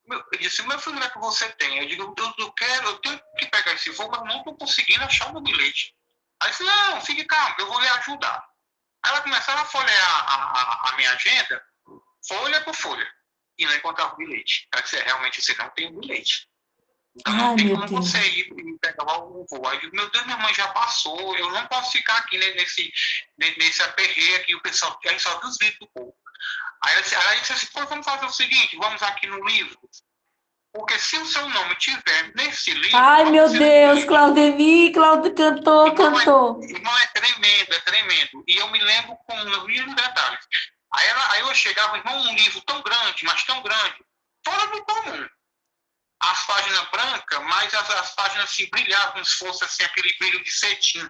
eu disse, meu filho, o que você tem? Eu digo, eu tenho que pegar esse voo, mas não estou conseguindo achar o meu bilhete. Aí eu disse, não, fique calmo, eu vou lhe ajudar. Aí ela começava a folhear a minha agenda, folha por folha, e não encontrava o bilhete. Ela disse, realmente você não tem o bilhete. Então não tem como você ir pegar o voo. Aí eu digo, meu Deus, minha mãe já passou, eu não posso ficar aqui nesse aperreio aqui, o pessoal, aí só viu os vídeos do povo. Aí ela disse assim, pô, vamos fazer o seguinte, vamos aqui no livro, porque se o seu nome tiver nesse livro... Ai, meu Deus, Claudemir, cantou. Irmão, é tremendo. E eu me lembro com os mínimos detalhes. Aí eu chegava, irmão, um livro tão grande, mas tão grande, fora do comum. As páginas brancas, mas as páginas assim, brilhavam como se fosse assim, aquele brilho de cetim.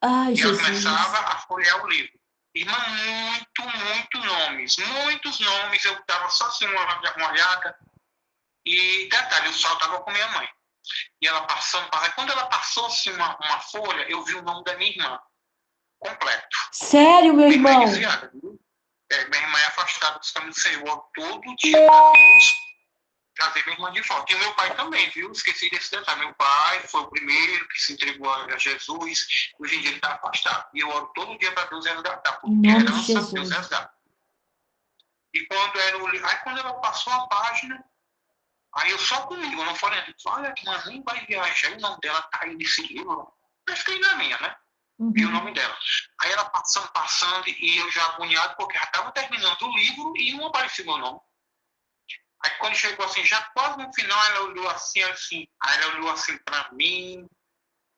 Ai, e Jesus. eu começava a folhear o livro. Irmã, muitos nomes. Eu dava só assim uma olhada. E detalhe, eu só estava com minha mãe. E ela passando. Quando ela passou assim, uma folha, eu vi o nome da minha irmã. Completo. Sério, meu minha irmão? Irmã é desviada, minha irmã é afastada dos caminhos do Senhor todo dia para Deus. Trazer minha irmã de volta. E o meu pai também, viu? Esqueci desse detalhe. Meu pai foi o primeiro que se entregou a Jesus. Hoje em dia ele está afastado. E eu oro todo dia para Deus resgatar. Porque herança, Deus resgata. E quando ela passou a página, aí eu só comigo, eu não falei, olha, que mãe vai viajar, o nome dela tá aí nesse livro. Eu fiquei na minha, né? Vi o nome dela. Aí ela passando, e eu já agoniado, porque já estava terminando o livro e não apareceu meu nome. Aí quando chegou assim, já quase no final, ela olhou assim, aí ela olhou assim pra mim,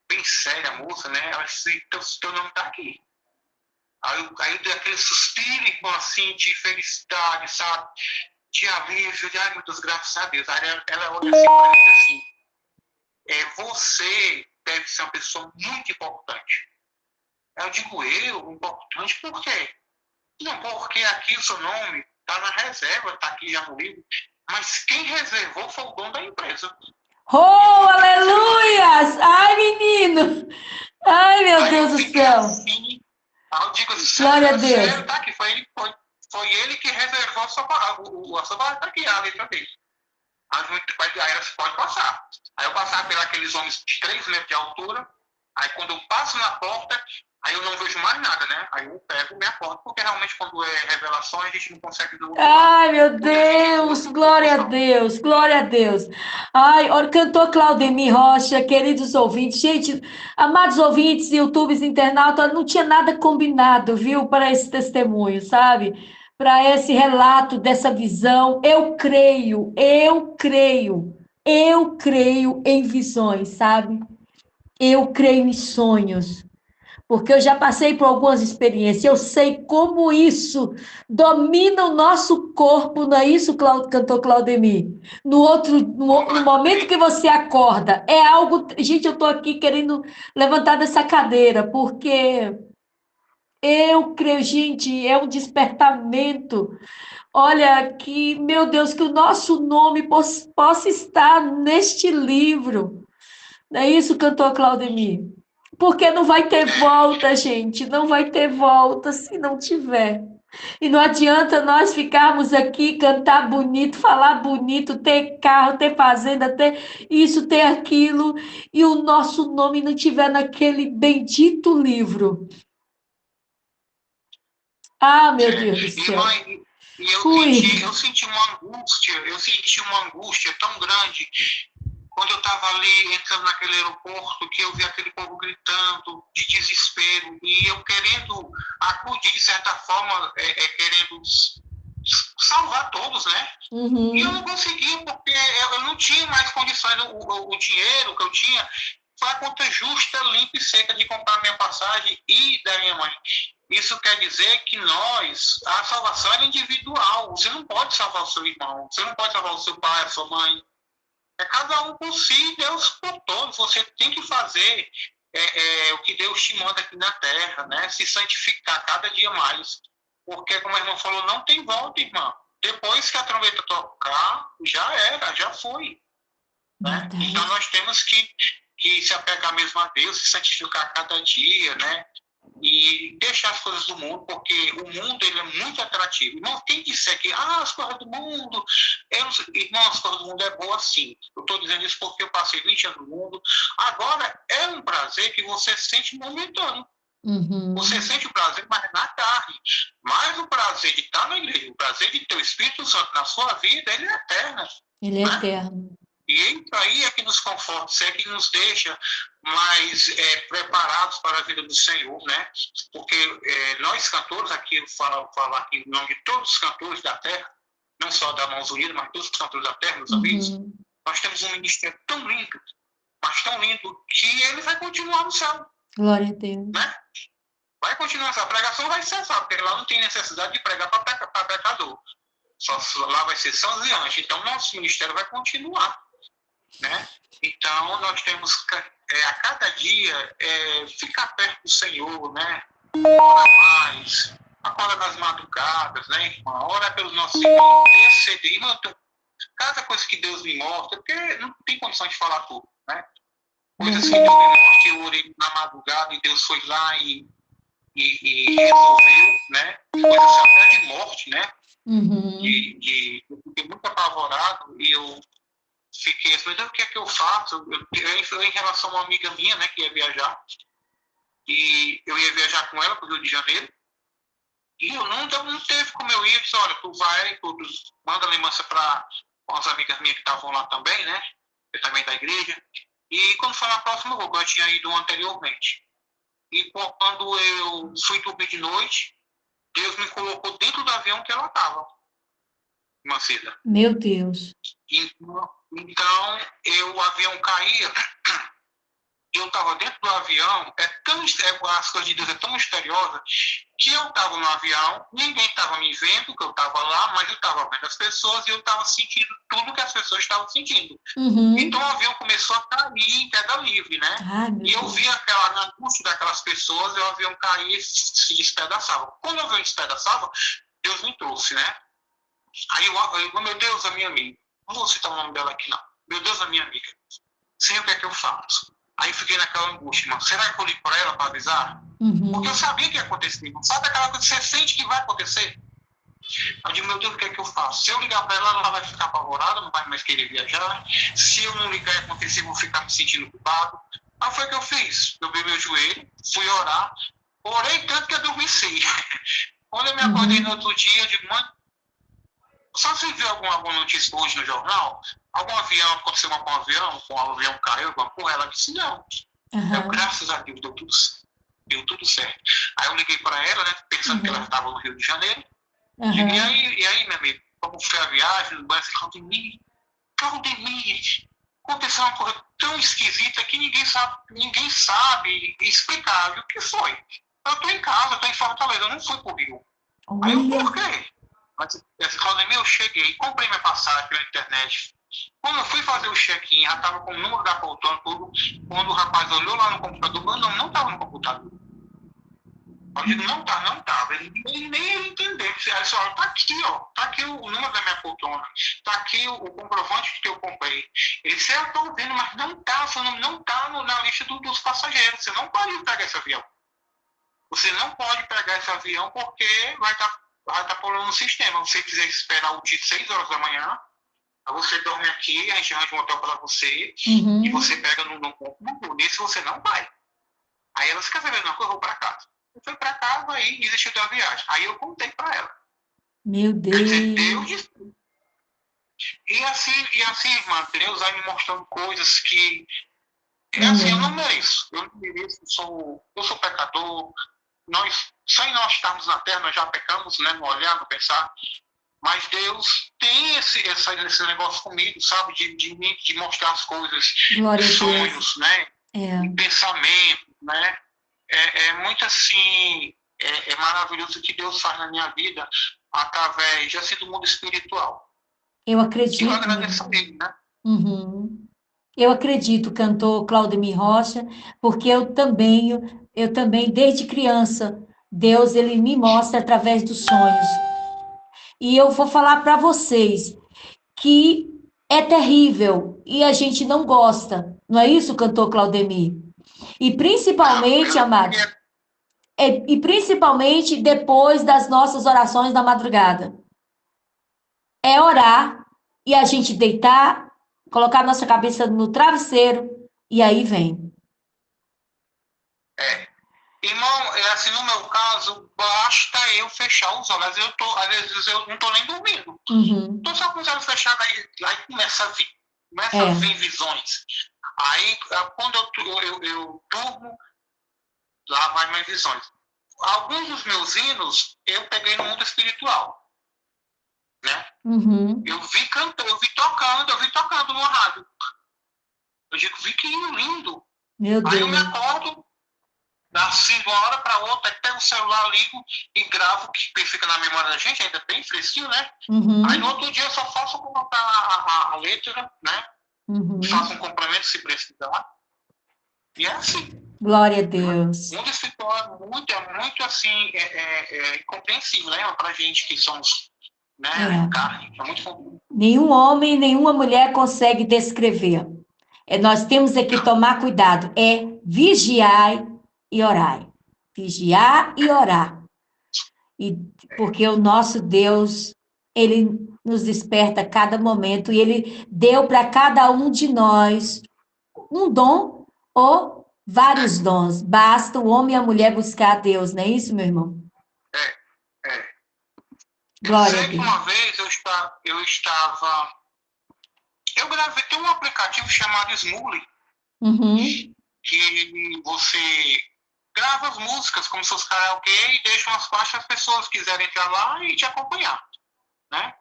bem séria a moça, né? Ela disse, teu nome tá aqui. Aí eu dei aquele suspiro, assim, de felicidade, sabe? De alívio, de, ai meu Deus, graças a Deus. Aí ela olha assim pra mim e diz assim, você deve ser uma pessoa muito importante. Eu digo, importante por quê? Não, porque aqui o seu nome tá na reserva, tá aqui já no livro. Mas quem reservou foi o dono da empresa. Oh, aleluias! Ai, menino! Ai, meu Deus do céu! Assim, eu digo, Glória a Deus. Sério, tá aqui, foi ele que reservou a sua barra, tá aqui, a letra dele. Aí você pode passar. Aí eu passava pelos homens de 3 metros de altura, aí quando eu passo na porta, aí eu não vejo mais nada, né? Aí eu pego minha porta, porque realmente quando é revelação a gente não consegue ver o outro lado. Ai, meu Deus, glória a Deus, glória a Deus. Ai, olha, cantor Claudemir Rocha, queridos ouvintes. Gente, amados ouvintes, YouTubers, internautas, não tinha nada combinado, viu, para esse testemunho, sabe? Para esse relato dessa visão. Eu creio em visões, sabe? Eu creio em sonhos. Porque eu já passei por algumas experiências, eu sei como isso domina o nosso corpo, não é isso, cantor Claudemir? No momento que você acorda, é algo. Gente, eu estou aqui querendo levantar dessa cadeira, porque eu creio, gente, é um despertamento. Olha, que, meu Deus, que o nosso nome possa estar neste livro. Não é isso, cantor Claudemir? Porque não vai ter volta, gente. Não vai ter volta se não tiver. E não adianta nós ficarmos aqui, cantar bonito, falar bonito, ter carro, ter fazenda, ter isso, ter aquilo, e o nosso nome não tiver naquele bendito livro. Ah, meu Deus do Irmã, céu. e eu Ui. eu senti uma angústia tão grande quando eu estava ali entrando naquele aeroporto, que eu vi aquele povo gritando de desespero, e eu querendo acudir, de certa forma, querendo salvar todos, né? E eu não Uhum. conseguia, porque eu não tinha mais condições, o dinheiro que eu tinha foi a conta justa, limpa e seca de comprar minha passagem e da minha mãe. Isso quer dizer que a salvação é individual. Você não pode salvar o seu irmão, você não pode salvar o seu pai, a sua mãe. É cada um por si, Deus por todos. Você tem que fazer o que Deus te manda aqui na terra, né? Se santificar cada dia mais. Porque, como a irmã falou, não tem volta, irmã. Depois que a trombeta tocar, já era, já foi. Né? Então Verdade. nós temos que se apegar mesmo a Deus, se santificar cada dia, né? E deixar as coisas do mundo, porque o mundo ele é muito atrativo. Irmão, quem disser que as coisas do mundo, irmão, as coisas do mundo é boa sim. Eu estou dizendo isso porque eu passei 20 anos no mundo. Agora, é um prazer que você sente momentâneo. Você Uhum. sente o prazer, mas na carne. Mas o prazer de estar na igreja, o prazer de ter o Espírito Santo na sua vida, ele é eterno. Ele é Né? eterno. E isso aí é que nos conforta, isso é que nos deixa mais preparados para a vida do Senhor, né? Porque nós cantores, aqui eu falo aqui em nome de todos os cantores da terra, não só da Mãos Unidas, mas todos os cantores da terra, meus amigos, Uhum. nós temos um ministério tão lindo, mas tão lindo, que ele vai continuar no céu, Glória a Deus. né? Vai continuar, essa pregação vai cessar, porque lá não tem necessidade de pregar para pecador. Só lá vai ser sãos e anjos. Então, nosso ministério vai continuar. Né? Então, nós temos a cada dia ficar perto do Senhor, né? Ora mais, acorda nas madrugadas, né, irmã? Ora pelos nossos irmãos, interceder. Irmã, cada coisa que Deus me mostra, porque não tem condição de falar tudo, né? Coisas que Deus me Verdade. mostra, eu orei na madrugada e Deus foi lá e resolveu, né? Coisas até de morte, né? Uhum. Eu fiquei muito apavorado e eu fiquei assim, o que é que eu faço? Eu em relação a uma amiga minha, né, que ia viajar, e eu ia viajar com ela para o Rio de Janeiro, e eu não teve como eu ir. Eu disse, olha, tu vai, tu manda lembrança para as amigas minhas que estavam lá também, né, eu também da igreja, e quando foi na próxima voo, eu tinha ido anteriormente. E quando eu fui dormir de noite, Deus me colocou dentro do avião que ela estava, Manceda. Meu Deus. Então, o avião caía, eu estava dentro do avião, as coisas de Deus é tão misteriosa, que eu estava no avião, ninguém estava me vendo, que eu estava lá, mas eu estava vendo as pessoas e eu estava sentindo tudo que as pessoas estavam sentindo. Então Uhum. o avião começou a cair em queda livre, né? Ai, meu E eu vi Deus. na angústia daquelas pessoas, e o avião caía e se despedaçava. Quando o avião despedaçava, Deus me trouxe, né? Aí eu meu Deus, a minha amiga, não vou citar o nome dela aqui não, meu Deus, a minha amiga, sei o que é que eu faço. Aí fiquei naquela angústia, mano. Será que eu ligo para ela para avisar? Porque eu Uhum. sabia que ia acontecer. Sabe aquela coisa que você sente que vai acontecer? Eu digo, meu Deus, o que é que eu faço? Se eu ligar para ela, ela vai ficar apavorada, não vai mais querer viajar. Se eu não ligar e acontecer, eu vou ficar me sentindo culpado. Aí foi o que eu fiz. Eu vi meu joelho, fui orar. Orei tanto que eu adormeci. Quando eu me acordei no Uhum. outro dia, eu digo, mãe, só você viu alguma notícia hoje no jornal? Algum avião, aconteceu com um avião, com um avião caiu, alguma coisa? Ela disse, não. Aham. Graças a Deus, deu tudo certo. Aí eu liguei para ela, né, pensando que ela Uhum. estava no Rio de Janeiro. Digo, Aham. e aí, meu amigo, como foi a viagem? Claudemir, aconteceu uma coisa tão esquisita que ninguém sabe explicar. E o que foi? Eu estou em casa, estou em Fortaleza, eu não fui para o Rio. Aí eu, Olha. por quê? Mas, Claudemir, eu cheguei, comprei minha passagem pela internet. Quando eu fui fazer o check-in, já estava com o número da poltrona, tudo. Quando o rapaz olhou lá no computador, meu nome não estava no computador. Eu digo, não tá, não tava. Nem ele entendeu. Aí ele falou, tá aqui, ó. Tá aqui o número da minha poltrona. Tá aqui o comprovante que eu comprei. Ele disse, eu tô vendo, mas não tá, seu nome não tá na lista dos passageiros. Você não pode pegar esse avião. Você não pode pegar esse avião porque vai tá problema no sistema. Se você quiser esperar o dia 6 horas da manhã, você dorme aqui, a gente arranja um hotel para você e você Uhum. pega no nesse você não vai. Aí ela fica sabendo, não, que eu vou para casa. Eu fui para casa e desistiu da viagem. Aí eu contei para ela. Meu Quer dizer, Deus. Deus disse. E assim, irmã, Deus vai me mostrando coisas que é assim, eu não Amém. mereço. Eu não mereço, eu sou pecador. Sem nós estarmos na terra, nós já pecamos, né? No olhar, no pensar. Mas Deus tem esse negócio comigo, sabe? De mostrar as coisas, Glória a Deus. sonhos, né? É. E pensamentos, né? É muito assim, é maravilhoso o que Deus faz na minha vida através, assim, do mundo espiritual. Eu E eu acredito, meu agradeço a irmão. Ele, né? Uhum. Eu acredito, cantor Claudemir Rocha, porque eu também, desde criança, Deus, ele me mostra através dos sonhos. E eu vou falar para vocês que é terrível e a gente não gosta. Não é isso, cantor Claudemir? E Não, principalmente, eu amados, queria. e principalmente depois das nossas orações da madrugada. É orar e a gente deitar, colocar nossa cabeça no travesseiro e aí vem. É, irmão, assim, no meu caso, basta eu fechar os olhos. Às vezes eu não estou nem dormindo. Uhum. Estou só com os olhos fechados, aí começa a É. vir visões. Aí, quando eu durmo, lá vai minhas visões. Alguns dos meus hinos eu peguei no mundo espiritual, né? Uhum. Eu vi tocando no rádio. Eu digo, vi que hino lindo. Meu Aí eu me Deus. acordo, assim, de uma hora para outra, aí pego o celular, ligo e gravo, que fica na memória da gente, ainda bem fresquinho, né? Aí no Uhum. outro dia eu só faço colocar a letra, né? Faço um Uhum. complemento se precisar. E é assim. Glória a Né? Deus. O mundo espiritual é muito assim, incompreensível, né? Pra gente que somos, né, É. carne. É muito comum. Nenhum homem, nenhuma mulher consegue descrever. Nós temos é que Não. tomar cuidado. É vigiar e orar. Vigiar e orar. E porque o nosso Deus, ele nos desperta a cada momento e ele deu para cada um de nós um dom ou vários dons. Basta o homem e a mulher buscar a Deus, não é isso, meu irmão? É, é. Eu Glória a sei que Deus. uma vez eu gravei, tem um aplicativo chamado Smule, Uhum. que você grava as músicas como se fosse karaokê e deixa umas faixas, as pessoas quiserem entrar lá e te acompanhar, né?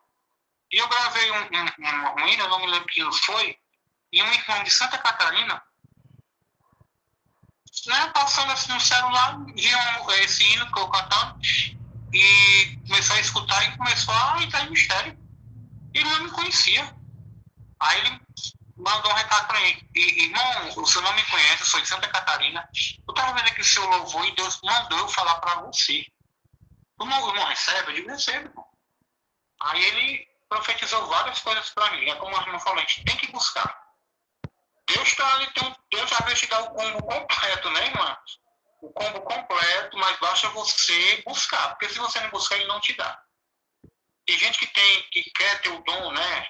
E eu gravei um hino, eu não me lembro que foi, e um irmão de Santa Catarina, né, passando assim no celular, viu esse hino que eu cantando e começou a escutar e começou a entrar em mistério. Ele não me conhecia. Aí ele mandou um recado para mim: irmão, o senhor não me conhece, eu sou de Santa Catarina. Eu estava vendo aqui o seu louvor e Deus mandou eu falar para você. Tu não recebe? Eu digo, recebo, irmão. Aí ele profetizou várias coisas para mim. É como a irmã falou, a gente tem que buscar. Deus está ali, Deus já vai te dar o combo completo, né, irmã? O combo completo, mas basta você buscar, porque se você não buscar, ele não te dá. Tem gente que quer ter o dom, né,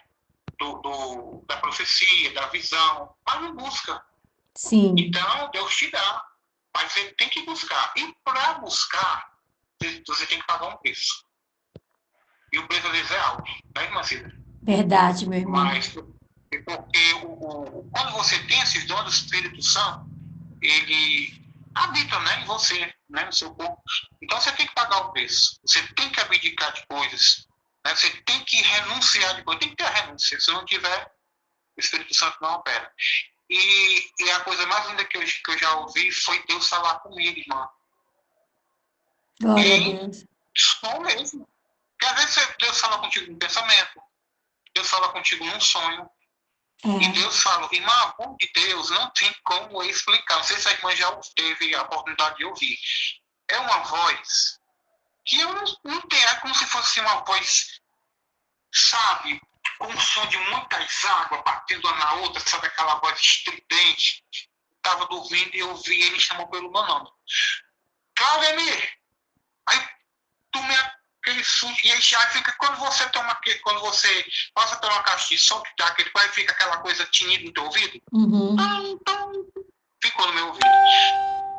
da profecia, da visão, mas não busca. Sim, Então, Deus te dá, mas você tem que buscar. E para buscar, você tem que pagar um preço. E o preço às vezes é alto, né, irmã Cida? verdade, meu irmão. Mas porque quando você tem esses dons do Espírito Santo, ele habita, né, em você, né, no seu corpo. Então você tem que pagar o preço. Você tem que abdicar de coisas. Né? Você tem que renunciar de coisas. Tem que ter a renúncia. Se não tiver, o Espírito Santo não opera. E a coisa mais linda que eu já ouvi foi Deus falar comigo, irmã. Glória a Em Deus. som mesmo. Porque às vezes Deus fala contigo num pensamento, Deus fala contigo num sonho. E É, Deus fala, irmã, a voz de Deus não tem como explicar. Não sei se a irmã já teve a oportunidade de ouvir. É uma voz que eu não tenho, é como se fosse uma voz, sabe, com o som de muitas águas batendo uma na outra, sabe, aquela voz estridente. Estava dormindo e eu vi ele chamou pelo meu nome. Claudemir! Aí tomei aquele susto, e aí já fica, quando você passa por uma caixa de som, que aquele, aí fica aquela coisa tinida no teu ouvido, uhum. então, ficou no meu ouvido.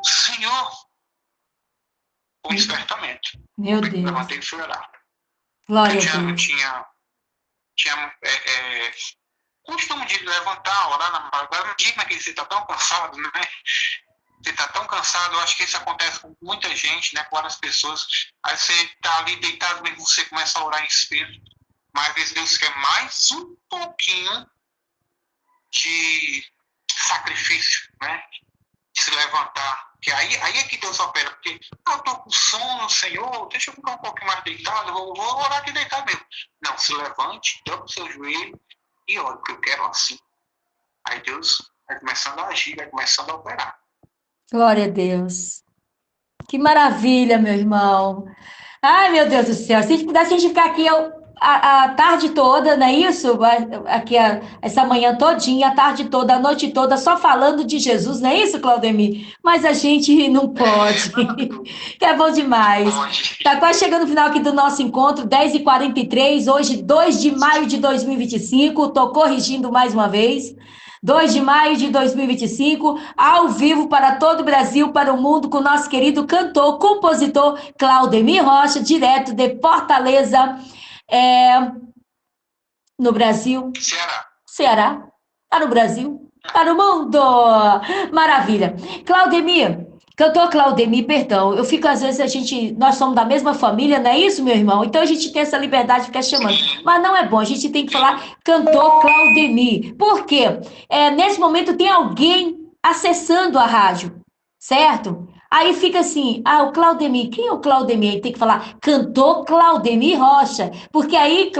Senhor, com despertamento. Meu Deus. Levantei e fui orar. Glória a Eu Deus. tinha costume de levantar, orar na madrugada. Não diga que você está tão cansado, né? Você está tão cansado, eu acho que isso acontece com muita gente, né? Com várias pessoas. Aí você está ali deitado, mesmo você começa a orar em espírito. Mas às vezes Deus quer mais um pouquinho de sacrifício, né? De se levantar. Que aí é que Deus opera. Porque eu estou com sono, Senhor, deixa eu ficar um pouquinho mais deitado, vou orar aqui deitado mesmo. Não, se levante, dobra o seu joelho e ore, porque eu quero assim. Aí Deus vai começando a agir, vai começando a operar. Glória a Deus. Que maravilha, meu irmão. Ai, meu Deus do céu. Se a gente pudesse, a gente ficar aqui a tarde toda, não é isso? Aqui essa manhã todinha, a tarde toda, a noite toda, só falando de Jesus, não é isso, Claudemir? Mas a gente não pode. Que é bom demais. Tá quase chegando o final aqui do nosso encontro, 10h43, hoje, 2 de maio de 2025. Estou corrigindo mais uma vez. 2 de maio de 2025, ao vivo para todo o Brasil, para o mundo, com o nosso querido cantor, compositor Claudemir Rocha, direto de Fortaleza, no Brasil. Ceará. Para o Brasil, para o mundo. Maravilha. Claudemir, cantor Claudemir, perdão, eu fico às vezes, nós somos da mesma família, não é isso, meu irmão? Então a gente tem essa liberdade de ficar chamando, mas não é bom, a gente tem que falar cantor Claudemir. Por quê? Nesse momento tem alguém acessando a rádio, certo? Aí fica assim, o Claudemir, quem é o Claudemir? Aí tem que falar cantor Claudemir Rocha, porque aí,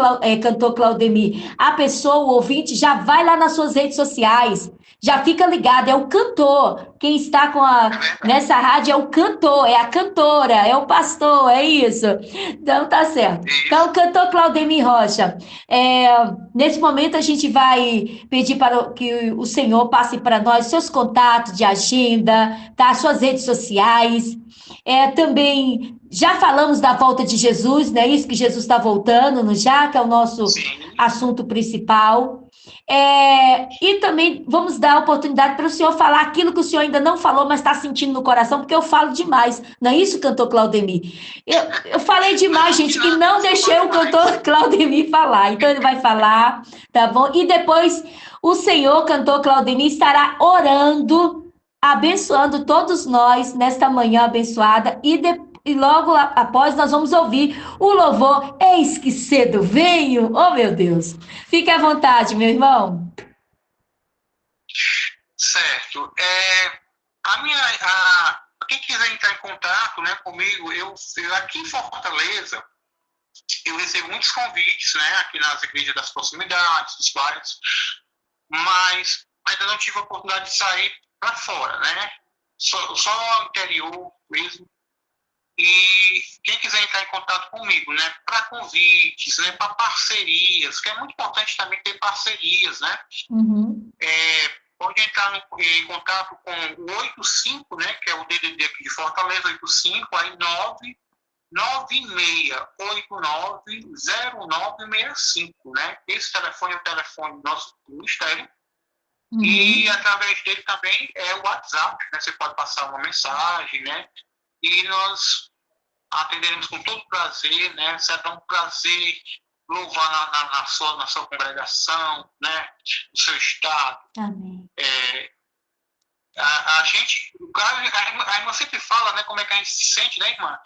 cantor Claudemir, a pessoa, o ouvinte, já vai lá nas suas redes sociais, já fica ligado, é o cantor. Quem está nessa rádio é o cantor, é a cantora, é o pastor, é isso. Então tá certo. Então, cantor Claudemir Rocha, nesse momento a gente vai pedir para que o Senhor passe para nós seus contatos de agenda, tá? Suas redes sociais. Também já falamos da volta de Jesus, né? Isso que Jesus está voltando, não já? Que é o nosso assunto principal. E também vamos dar a oportunidade para o senhor falar aquilo que o senhor ainda não falou, mas está sentindo no coração, porque eu falo demais. Não é isso, cantor Claudemir? Eu falei demais, gente, e não deixei o cantor Claudemir falar. Então ele vai falar, tá bom? E depois o senhor, cantor Claudemir, estará orando, abençoando todos nós nesta manhã abençoada e logo após nós vamos ouvir o louvor Eis que cedo venho. Oh, meu Deus. Fique à vontade, meu irmão. Certo. Quem quiser entrar em contato, né, comigo, eu aqui em Fortaleza, eu recebo muitos convites, né, aqui nas igrejas das proximidades, dos bairros, mas ainda não tive a oportunidade de sair para fora, né? Só no interior mesmo. E quem quiser entrar em contato comigo, né, para convites, né, para parcerias, que é muito importante também ter parcerias, né? Uhum. Pode entrar em contato com o 85, né, que é o DDD aqui de Fortaleza, 85, aí 996890965, né? Esse telefone é o telefone do nosso ministério. Uhum. E através dele também é o WhatsApp, né? Você pode passar uma mensagem, né? E nós atenderemos com todo prazer, né? Será um prazer louvar na sua congregação, né? No seu estado. Amém. A gente sempre fala, né? Como é que a gente se sente, né, irmã?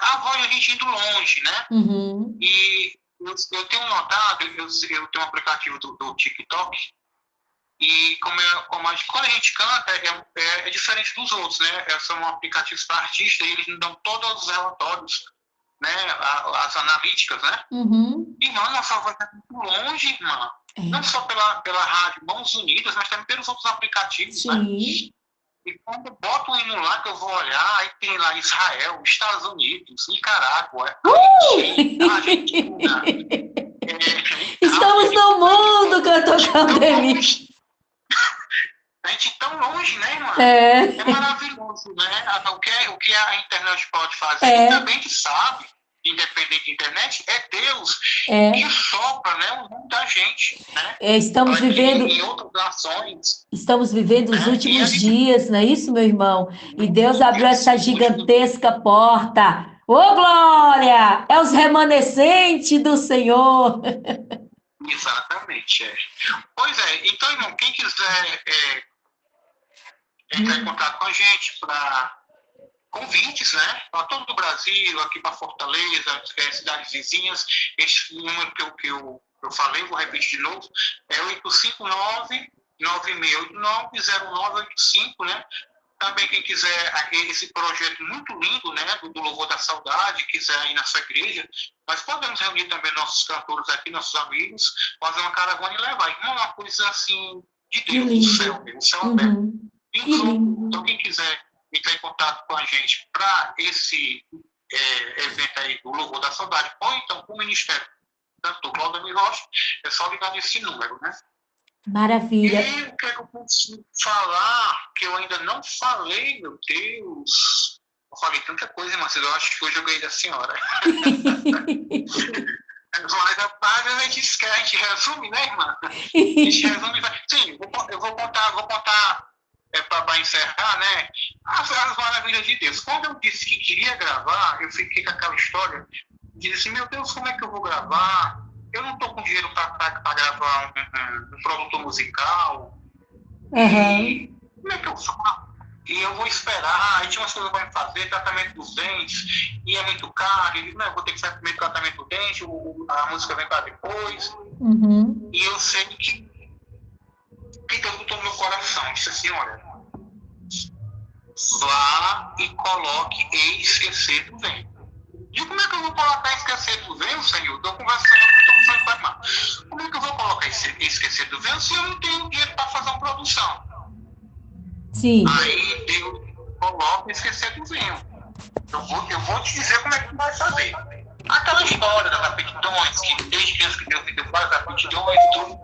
A voz a gente indo longe, né? Uhum. E eu tenho notado, eu tenho um aplicativo do TikTok, e quando a gente canta, é diferente dos outros, né? São aplicativos para artistas e eles nos dão todos os relatórios, né? As analíticas, né? Uhum. Irmã, nossa voz está muito longe, irmã. Não só pela rádio Mãos Unidas, mas também pelos outros aplicativos, sim, né? E quando eu boto o hino lá, que eu vou olhar, aí tem lá Israel, Estados Unidos, Nicarágua, Argentina. Estamos no mundo, cantor Claudemir. A gente tão longe, né, irmã? É maravilhoso, né? O que a internet pode fazer, a gente também sabe independente de internet, é Deus que sopra, né, o nome da gente, né? Estamos vivendo em outras nações. Estamos vivendo os últimos gente... dias, não é isso, meu irmão? E Deus abriu essa gigantesca porta. Ô, glória! É os remanescentes do Senhor. Exatamente, Pois é, então, irmão, quem quiser entrar em contato com a gente para convites, né? Para todo o Brasil, aqui para Fortaleza, cidades vizinhas, esse número que eu falei, vou repetir de novo, é 859-9689-0985, né? Também quem quiser esse projeto muito lindo, né, do Louvor da Saudade, quiser ir na sua igreja, nós podemos reunir também nossos cantores aqui, nossos amigos, fazer uma caravana e levar. É uma coisa assim de Deus, do céu aberto. Então, quem quiser entrar em contato com a gente para esse evento aí do Louvor da Saudade, ou então com o Ministério tanto do Claudemir Rocha, é só ligar nesse número, né? Maravilha. E o que eu consigo falar, que eu ainda não falei, meu Deus. Eu falei tanta coisa, mas eu acho que hoje eu ganhei da senhora. Mas rapaz, a gente esquece, a gente resume, né, irmã? A gente resume. Sim, eu vou contar para encerrar, né? As maravilhas de Deus. Quando eu disse que queria gravar, eu fiquei com aquela história de dizer assim, meu Deus, como é que eu vou gravar? Eu não estou com dinheiro para gravar um produto musical. E como é que eu faço? E eu vou esperar, aí tinha umas coisas para fazer, tratamento dos dentes, e é muito caro, e não, eu vou ter que fazer primeiro tratamento do dente, a música vem para depois. E eu sei que Deus botou no meu coração, disse assim, olha, vá e coloque e esquecer do vento. E como é que eu vou colocar esquecer do vento, Senhor? Estou conversando com o Pai Mar. Como é que eu vou colocar esquecer do vento se eu não tenho dinheiro para fazer uma produção? Sim. Aí Deus coloca esquecer do vento. Eu vou te dizer como é que vai fazer. Aquela história das aptidões, que desde criança que Deus me deu várias aptidões e tudo.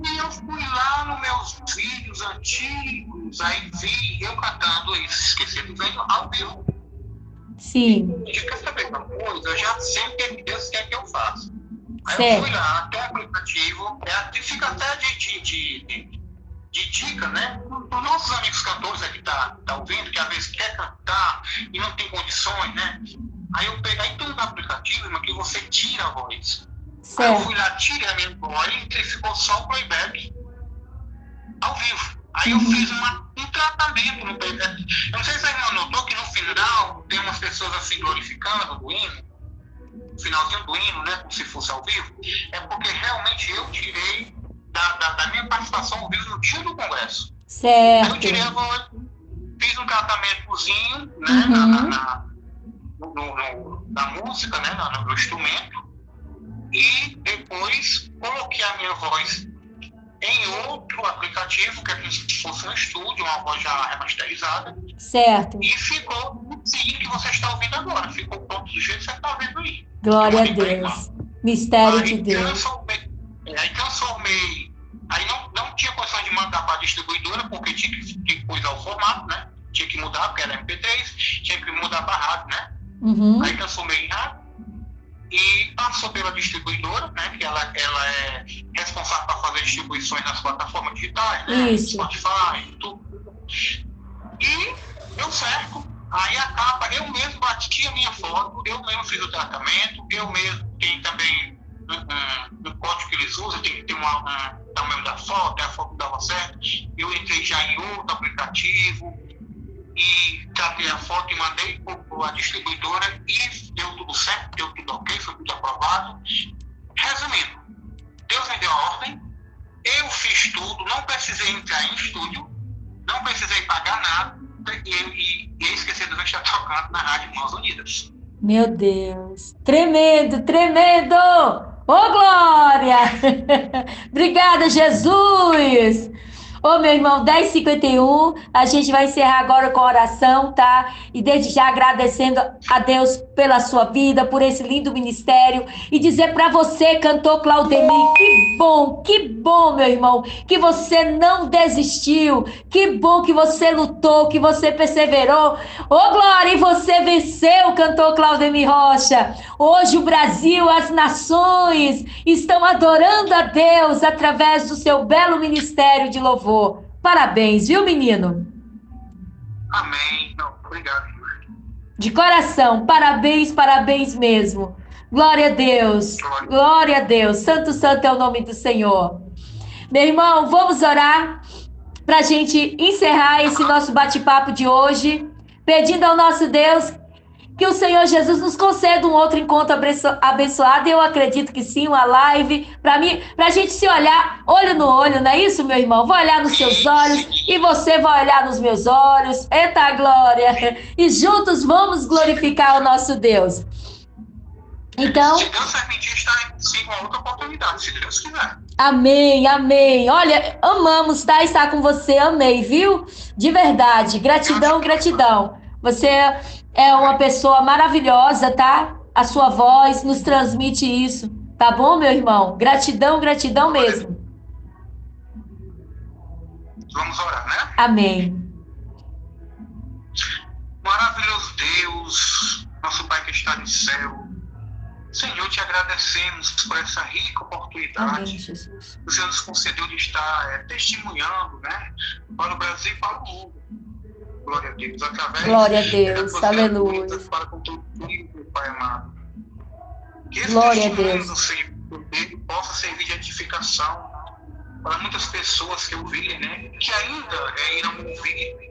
E eu fui lá nos meus vídeos antigos, aí vi eu cantando esquecer do vento ao vivo. Sim. E quer saber uma coisa? Eu já sei o que Deus quer que eu faça. Aí certo. Eu fui lá, tem um aplicativo, fica até de dica, né? Para os nossos amigos cantores aqui tá ouvindo, que às vezes quer cantar e não tem condições, né? Aí eu peguei todo o aplicativo, irmão, que você tira a voz. Certo. Aí eu fui lá, tirei a minha voz e ficou só o playback ao vivo. Aí eu fiz um tratamento no playback. Eu não sei se a irmã notou que no final tem umas pessoas assim glorificando do hino, no finalzinho do hino, né? Como se fosse ao vivo. É porque realmente eu tirei da minha participação ao vivo no dia do congresso. Certo. Aí eu tirei a voz, fiz um tratamentozinho, né? Na música, né? No instrumento. E depois coloquei a minha voz em outro aplicativo, que é como se fosse um estúdio, uma voz já remasterizada. Certo. E ficou o CD que você está ouvindo agora. Ficou pronto do jeito que você está vendo aí. Glória a Deus. Mistério de Deus. Aí transformei. Aí não tinha condição de mandar para a distribuidora, porque tinha que coisar o formato, né? Tinha que mudar, porque era MP3, tinha que mudar para rádio, né? Aí transformei em rádio. E passou pela distribuidora, né, que ela é responsável por fazer distribuições nas plataformas digitais, né, Spotify, tudo. E deu certo. Aí a capa, eu mesmo bati a minha foto, eu mesmo fiz o tratamento, eu mesmo tenho também um código que eles usam, tem que ter um tamanho da foto, a foto dava certo. Eu entrei já em outro aplicativo, e tratei a foto e mandei para a distribuidora e deu tudo certo, deu tudo ok, foi tudo aprovado. Resumindo, Deus me deu a ordem, eu fiz tudo, não precisei entrar em estúdio, não precisei pagar nada e esqueci de estar tocando na Rádio Mãos Unidas. Meu Deus, tremendo, tremendo! Ô, glória! Obrigada, Jesus! Ô, meu irmão, 10h51, a gente vai encerrar agora com oração, tá? E desde já agradecendo a Deus pela sua vida, por esse lindo ministério. E dizer para você, cantor Claudemir, que bom, meu irmão, que você não desistiu. Que bom que você lutou, que você perseverou. Ô, Glória, e você venceu, cantor Claudemir Rocha. Hoje o Brasil, as nações estão adorando a Deus através do seu belo ministério de louvor. Parabéns, viu, menino? Amém. Não, obrigado. De coração, parabéns, parabéns mesmo. Glória a Deus, glória a Deus. Santo, santo é o nome do Senhor. Meu irmão, vamos orar para a gente encerrar esse nosso bate-papo de hoje, pedindo ao nosso Deus que o Senhor Jesus nos conceda um outro encontro abençoado. Eu acredito que sim, uma live, para a gente se olhar olho no olho, não é isso, meu irmão? Vou olhar nos seus olhos e você vai olhar nos meus olhos. Eita glória! E juntos vamos glorificar o nosso Deus. Então, se Deus permitir, estar em uma outra oportunidade, se Deus quiser. Amém, amém. Olha, amamos, tá? Estar com você, amei, viu? De verdade. Gratidão, gratidão. Você é uma pessoa maravilhosa, tá? A sua voz nos transmite isso. Tá bom, meu irmão? Gratidão, gratidão mesmo. Vamos orar, né? Amém. Maravilhoso Deus, nosso Pai que está no céu. Senhor, te agradecemos por essa rica oportunidade. Amém, Jesus. Que o Senhor nos concedeu de estar testemunhando, né? Para o Brasil e para o mundo. Glória a Deus. Através Glória a Deus. Aleluia. Para com todo filho, Pai amado. Que esse Glória a testemunho Deus. do Senhor possa servir de edificação para muitas pessoas que ouvirem, né? Que ainda irão ouvir.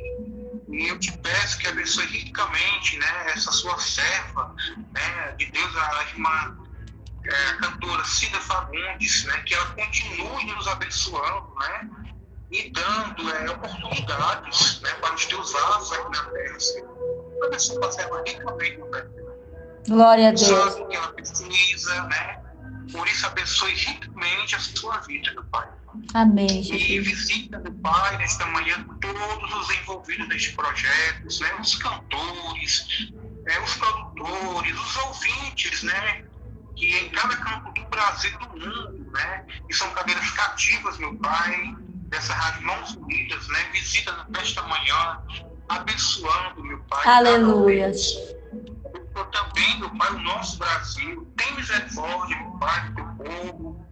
E eu te peço que abençoe ricamente, né? Essa sua serva, né? De Deus, a irmã cantora Cida Fagundes, né? Que ela continue nos abençoando, né? E dando oportunidades, né, para os teus vasos aqui na terra, Senhor. Abençoa a serva ricamente, meu Pai. Glória a Deus. Sabe o que ela precisa, né? Por isso, abençoe ricamente a sua vida, meu Pai. Amém, E Jesus. visita, meu Pai, nesta manhã, todos os envolvidos neste projeto, né? Os cantores, os produtores, os ouvintes, né? Que em cada canto do Brasil e do mundo, né? E são cadeiras cativas, meu Pai, dessa Rádio Mãos Unidas, né? Visita nesta manhã, abençoando, meu Pai. Aleluia. Abençoa também, meu Pai, o nosso Brasil. Tem misericórdia, meu Pai, do teu povo.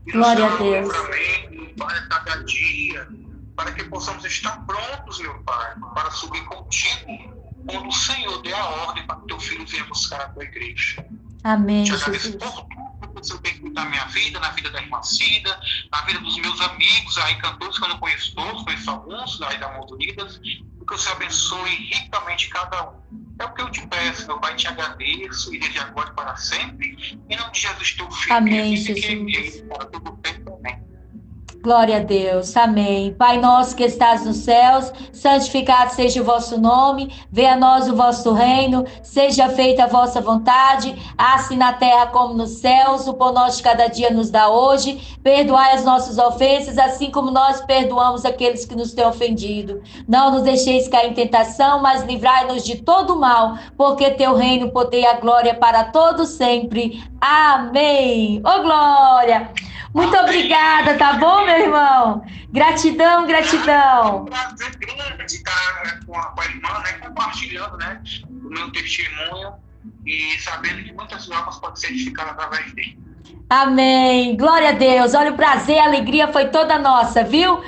E Glória a nos dá Deus. livramento, meu Pai, a cada dia, para que possamos estar prontos, meu Pai, para subir contigo, quando o Senhor dê a ordem para que teu filho venha buscar a tua igreja. Amém, Te agradeço Jesus. por tudo que o Senhor tem feito na minha vida, na vida da irmã Cida, na vida dos meus amigos, aí cantores que eu não conheço todos, conheço alguns, aí da Mãos Unidas, e que o Senhor abençoe ricamente cada um. É o que eu te peço, meu Pai, te agradeço, e desde agora e para sempre, em nome de Jesus, teu filho, Amém, que Jesus. para todo o tempo, amém. Glória a Deus, amém. Pai nosso que estás nos céus, santificado seja o vosso nome, venha a nós o vosso reino, seja feita a vossa vontade, assim na terra como nos céus. O pão nosso de cada dia nos dá hoje, perdoai as nossas ofensas, assim como nós perdoamos aqueles que nos têm ofendido. Não nos deixeis cair em tentação, mas livrai-nos de todo mal, porque teu reino, o poder e a glória para todos sempre. Amém. Ô glória! Muito obrigada, tá bom, meu irmão? Gratidão, gratidão. É um prazer grande estar com a irmã, né, compartilhando, né, o meu testemunho e sabendo que muitas almas podem ser edificadas através dele. Amém. Glória a Deus. Olha, o prazer, a alegria foi toda nossa, viu?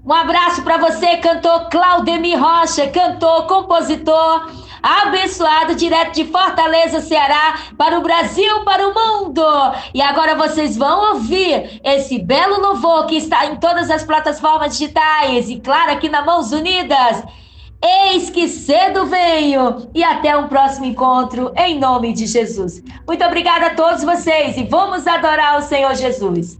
Um abraço para você, cantor Claudemir Rocha, cantor, compositor, abençoado, direto de Fortaleza, Ceará, para o Brasil, para o mundo. E agora vocês vão ouvir esse belo louvor que está em todas as plataformas digitais e, claro, aqui na Mãos Unidas. Eis que cedo venho. E até um próximo encontro, em nome de Jesus. Muito obrigada a todos vocês e vamos adorar o Senhor Jesus.